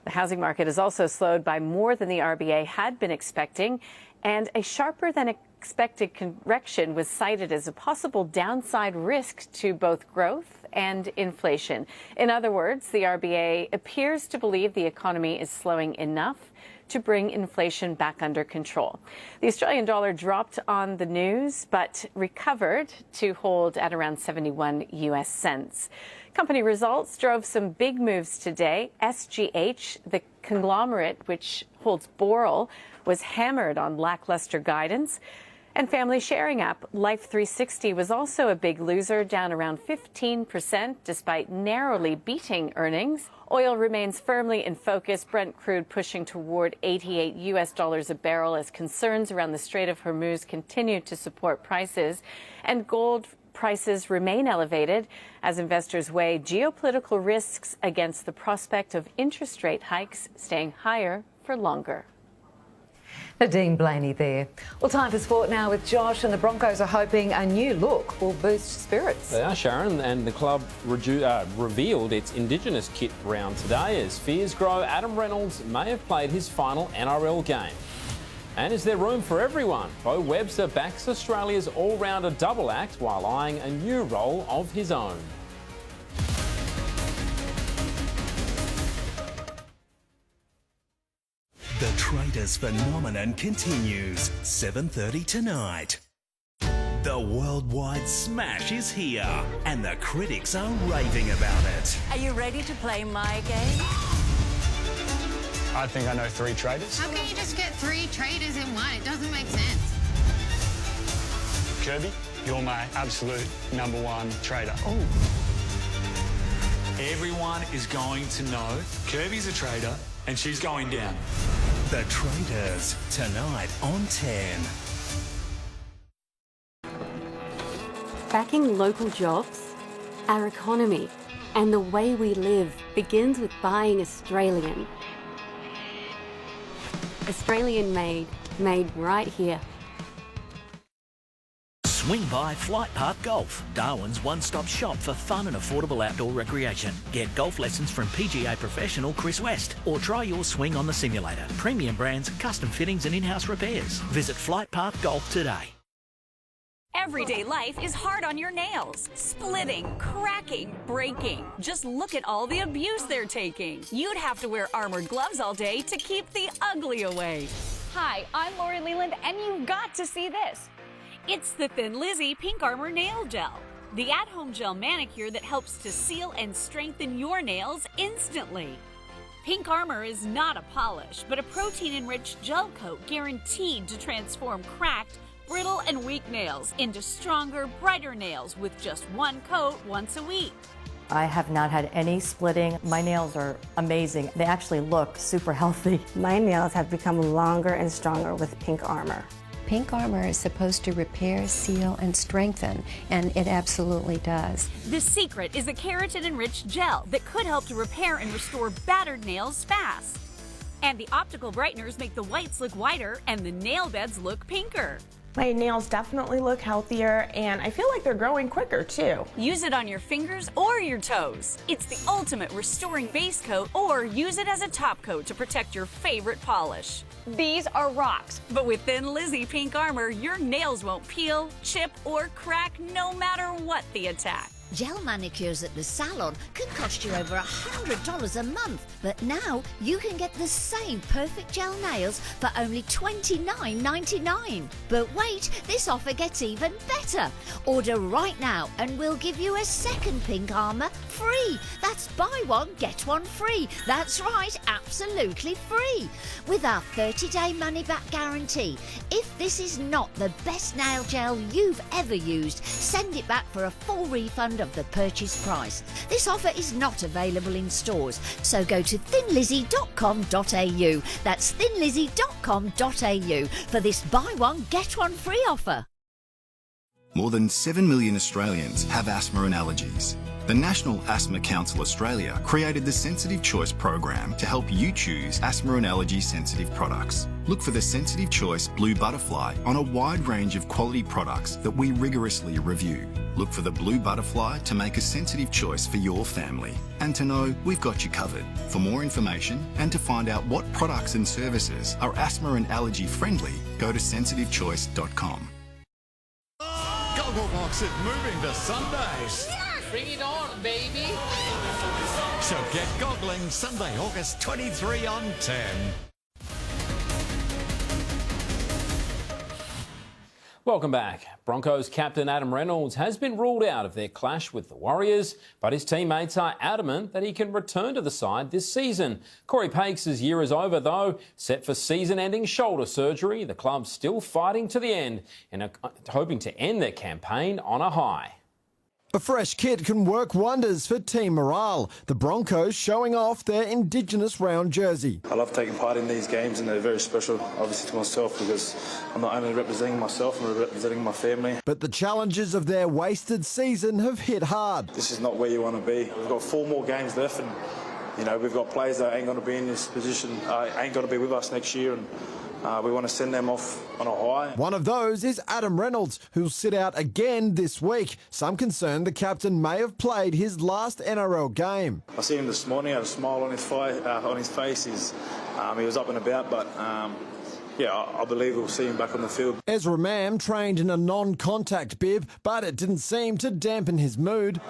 The housing market is also slowed by more than the RBA had been expecting, and a sharper than expected correction was cited as a possible downside risk to both growth and inflation. In other words, the RBA appears to believe the economy is slowing enough to bring inflation back under control. The Australian dollar dropped on the news, but recovered to hold at around 71 US cents. Company results drove some big moves today. SGH, the conglomerate which holds Boral, was hammered on lackluster guidance. And family sharing app Life360 was also a big loser, down around 15% despite narrowly beating earnings. Oil remains firmly in focus, Brent crude pushing toward $88 US a barrel as concerns around the Strait of Hormuz continue to support prices. And gold prices remain elevated as investors weigh geopolitical risks against the prospect of interest rate hikes staying higher for longer. Nadine Blaney there. Well, time for sport now with Josh, and the Broncos are hoping a new look will boost spirits. They are, Sharon, and the club revealed its Indigenous kit round today as fears grow Adam Reynolds may have played his final NRL game. And is there room for everyone? Bo Webster backs Australia's all-rounder double act while eyeing a new role of his own. The Traitors phenomenon continues, 7:30 tonight. The worldwide smash is here, and the critics are raving about it. Are you ready to play my game? I think I know 3 traitors. How can you just get 3 traitors in one? It doesn't make sense. Kirby, you're my absolute #1 traitor. Oh. Everyone is going to know Kirby's a traitor and she's going down. The Traitors, tonight on 10. Backing local jobs, our economy, and the way we live begins with buying Australian. Australian made, made right here. Swing by Flight Park Golf, Darwin's one-stop shop for fun and affordable outdoor recreation. Get golf lessons from PGA professional Chris West, or try your swing on the simulator. Premium brands, custom fittings and in-house repairs. Visit Flight Park Golf today. Everyday life is hard on your nails. Splitting, cracking, breaking. Just look at all the abuse they're taking. You'd have to wear armored gloves all day to keep the ugly away. Hi, I'm Lori Leland, and you've got to see this. It's the Thin Lizzy Pink Armor Nail Gel, the at-home gel manicure that helps to seal and strengthen your nails instantly. Pink Armor is not a polish, but a protein-enriched gel coat guaranteed to transform cracked, brittle, and weak nails into stronger, brighter nails with just one coat once a week. I have not had any splitting. My nails are amazing. They actually look super healthy. My nails have become longer and stronger with Pink Armor. Pink Armor is supposed to repair, seal, and strengthen, and it absolutely does. The secret is a keratin-enriched gel that could help to repair and restore battered nails fast. And the optical brighteners make the whites look whiter and the nail beds look pinker. My nails definitely look healthier, and I feel like they're growing quicker too. Use it on your fingers or your toes. It's the ultimate restoring base coat, or use it as a top coat to protect your favorite polish. These are rocks. But with Thin Lizzy Pink Armor, your nails won't peel, chip, or crack no matter what the attack. Gel manicures at the salon can cost you over $100 a month, but now you can get the same perfect gel nails for only $29.99. But wait, this offer gets even better. Order right now and we'll give you a second pink armour free. That's buy one, get one free. That's right, absolutely free. With our 30-day money-back guarantee. If this is not the best nail gel you've ever used, send it back for a full refund of the purchase price. This offer is not available in stores, so go to thinlizzy.com.au. That's thinlizzy.com.au for this buy one, get one free offer. More than 7 million Australians have asthma and allergies. The National Asthma Council Australia created the Sensitive Choice program to help you choose asthma and allergy sensitive products. Look for the Sensitive Choice Blue Butterfly on a wide range of quality products that we rigorously review. Look for the Blue Butterfly to make a sensitive choice for your family and to know we've got you covered. For more information and to find out what products and services are asthma and allergy friendly, go to sensitivechoice.com. Gogglebox is moving to Sundays. Bring it on, baby. So get goggling Sunday, August 23 on 10. Welcome back. Broncos captain Adam Reynolds has been ruled out of their clash with the Warriors, but his teammates are adamant that he can return to the side this season. Corey Pakes' year is over, though. Set for season-ending shoulder surgery, the club's still fighting to the end and are hoping to end their campaign on a high. A fresh kit can work wonders for team morale. The Broncos showing off their Indigenous round jersey. I love taking part in these games and they're very special, obviously, to myself because I'm not only representing myself, I'm representing my family. But the challenges of their wasted season have hit hard. This is not where you want to be. We've got 4 more games left and, you know, we've got players that ain't going to be in this position, ain't going to be with us next year and we want to send them off on a high. One of those is Adam Reynolds, who'll sit out again this week. Some concern the captain may have played his last NRL game. I see him this morning, had a smile on his face. He was up and about, but yeah, I believe we'll see him back on the field. Ezra Mam trained in a non-contact bib, but it didn't seem to dampen his mood.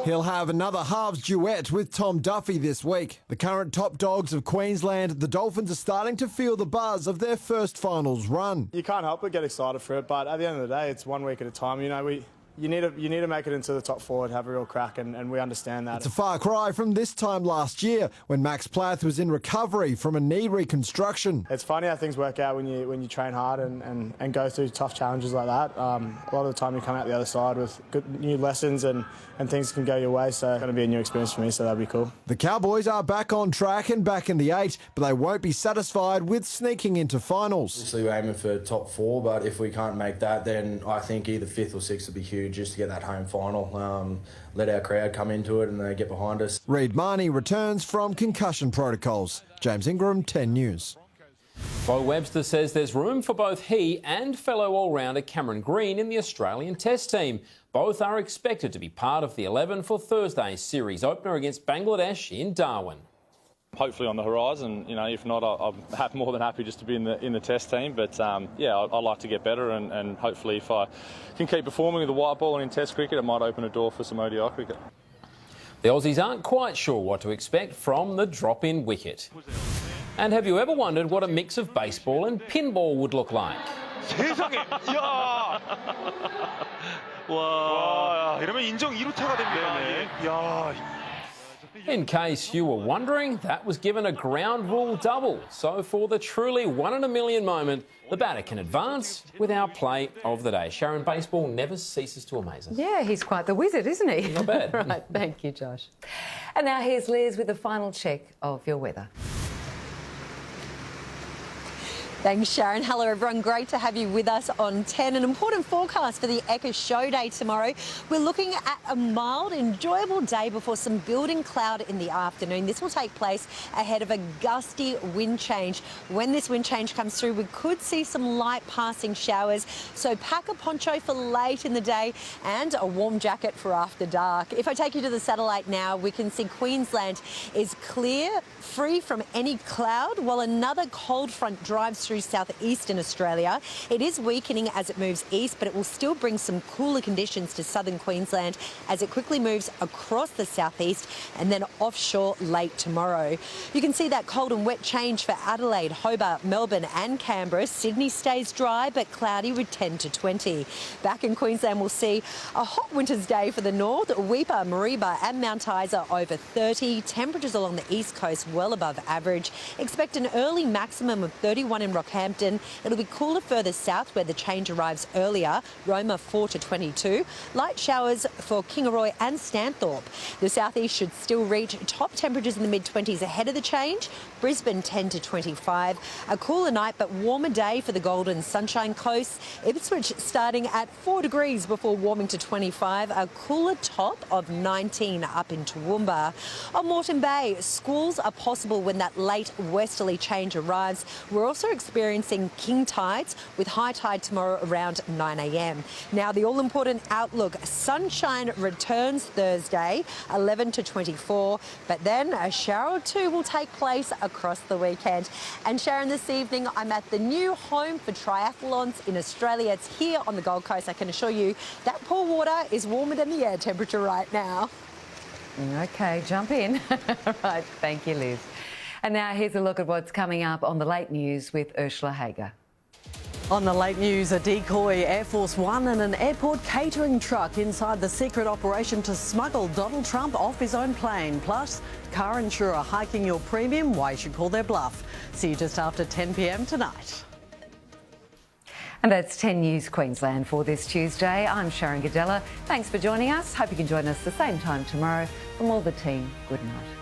He'll have another halves duet with Tom Duffy this week. The current top dogs of Queensland, the Dolphins are starting to feel the buzz of their first finals run. You can't help but get excited for it, but at the end of the day, it's 1 week at a time. You know, you need to make it into the top 4 and have a real crack, and we understand that. It's a far cry from this time last year when Max Plath was in recovery from a knee reconstruction. It's funny how things work out when you train hard and go through tough challenges like that. A lot of the time you come out the other side with good new lessons and things can go your way, so it's going to be a new experience for me, so that'll be cool. The Cowboys are back on track and back in the 8, but they won't be satisfied with sneaking into finals. Obviously we're aiming for top 4, but if we can't make that, then I think either 5th or 6th would be huge just to get that home final. Let our crowd come into it and they get behind us. Reid Marnie returns from concussion protocols. James Ingram, 10 News. Bo Webster says there's room for both he and fellow all-rounder Cameron Green in the Australian Test team. Both are expected to be part of the 11 for Thursday's series opener against Bangladesh in Darwin. Hopefully on the horizon, you know, if not, I'm more than happy just to be in the Test team. But yeah, I'd like to get better, and hopefully if I can keep performing with the white ball and in Test cricket, it might open a door for some ODI cricket. The Aussies aren't quite sure what to expect from the drop-in wicket. And have you ever wondered what a mix of baseball and pinball would look like? 세상에, 야, 와, 이러면 인정 2루타가 됩니다. 야. In case you were wondering, that was given a ground rule double. So for the truly 1 in a million moment, the batter can advance with our play of the day. Sharon, baseball never ceases to amaze us. Yeah, he's quite the wizard, isn't he? Not bad. Right, thank you, Josh. And now here's Liz with a final check of your weather. Thanks, Sharon. Hello, everyone. Great to have you with us on 10. An important forecast for the Ekka Show Day tomorrow. We're looking at a mild, enjoyable day before some building cloud in the afternoon. This will take place ahead of a gusty wind change. When this wind change comes through, we could see some light passing showers. So pack a poncho for late in the day and a warm jacket for after dark. If I take you to the satellite now, we can see Queensland is clear, free from any cloud, while another cold front drives through through southeastern Australia. It is weakening as it moves east, but it will still bring some cooler conditions to southern Queensland as it quickly moves across the southeast and then offshore late tomorrow. You can see that cold and wet change for Adelaide, Hobart, Melbourne and Canberra. Sydney stays dry but cloudy with 10 to 20. Back in Queensland, we'll see a hot winter's day for the north. Weipa, Mareeba and Mount Isa over 30. Temperatures along the east coast well above average. Expect an early maximum of 31 in Rockhampton. It'll be cooler further south where the change arrives earlier. Roma 4 to 22. Light showers for Kingaroy and Stanthorpe. The southeast should still reach top temperatures in the mid-20s ahead of the change. Brisbane 10 to 25. A cooler night but warmer day for the Golden Sunshine Coast. Ipswich starting at 4 degrees before warming to 25. A cooler top of 19 up in Toowoomba. On Moreton Bay, squalls are possible when that late westerly change arrives. We're also experiencing king tides with high tide tomorrow around 9 a.m. Now the all-important outlook. Sunshine returns Thursday, 11 to 24, but then a shower or two will take place across the weekend. And Sharon, this evening I'm at the new home for triathlons in Australia. It's here on the Gold Coast. I can assure you that pool water is warmer than the air temperature right now. OK, jump in. Right, thank you, Liz. And now here's a look at what's coming up on the late news with Ursula Hager. On the late news, a decoy Air Force One and an airport catering truck inside the secret operation to smuggle Donald Trump off his own plane. Plus, car insurer hiking your premium, why you should call their bluff. See you just after 10 p.m. tonight. And that's 10 News Queensland for this Tuesday. I'm Sharon Gadella. Thanks for joining us. Hope you can join us the same time tomorrow. From all the team, good night.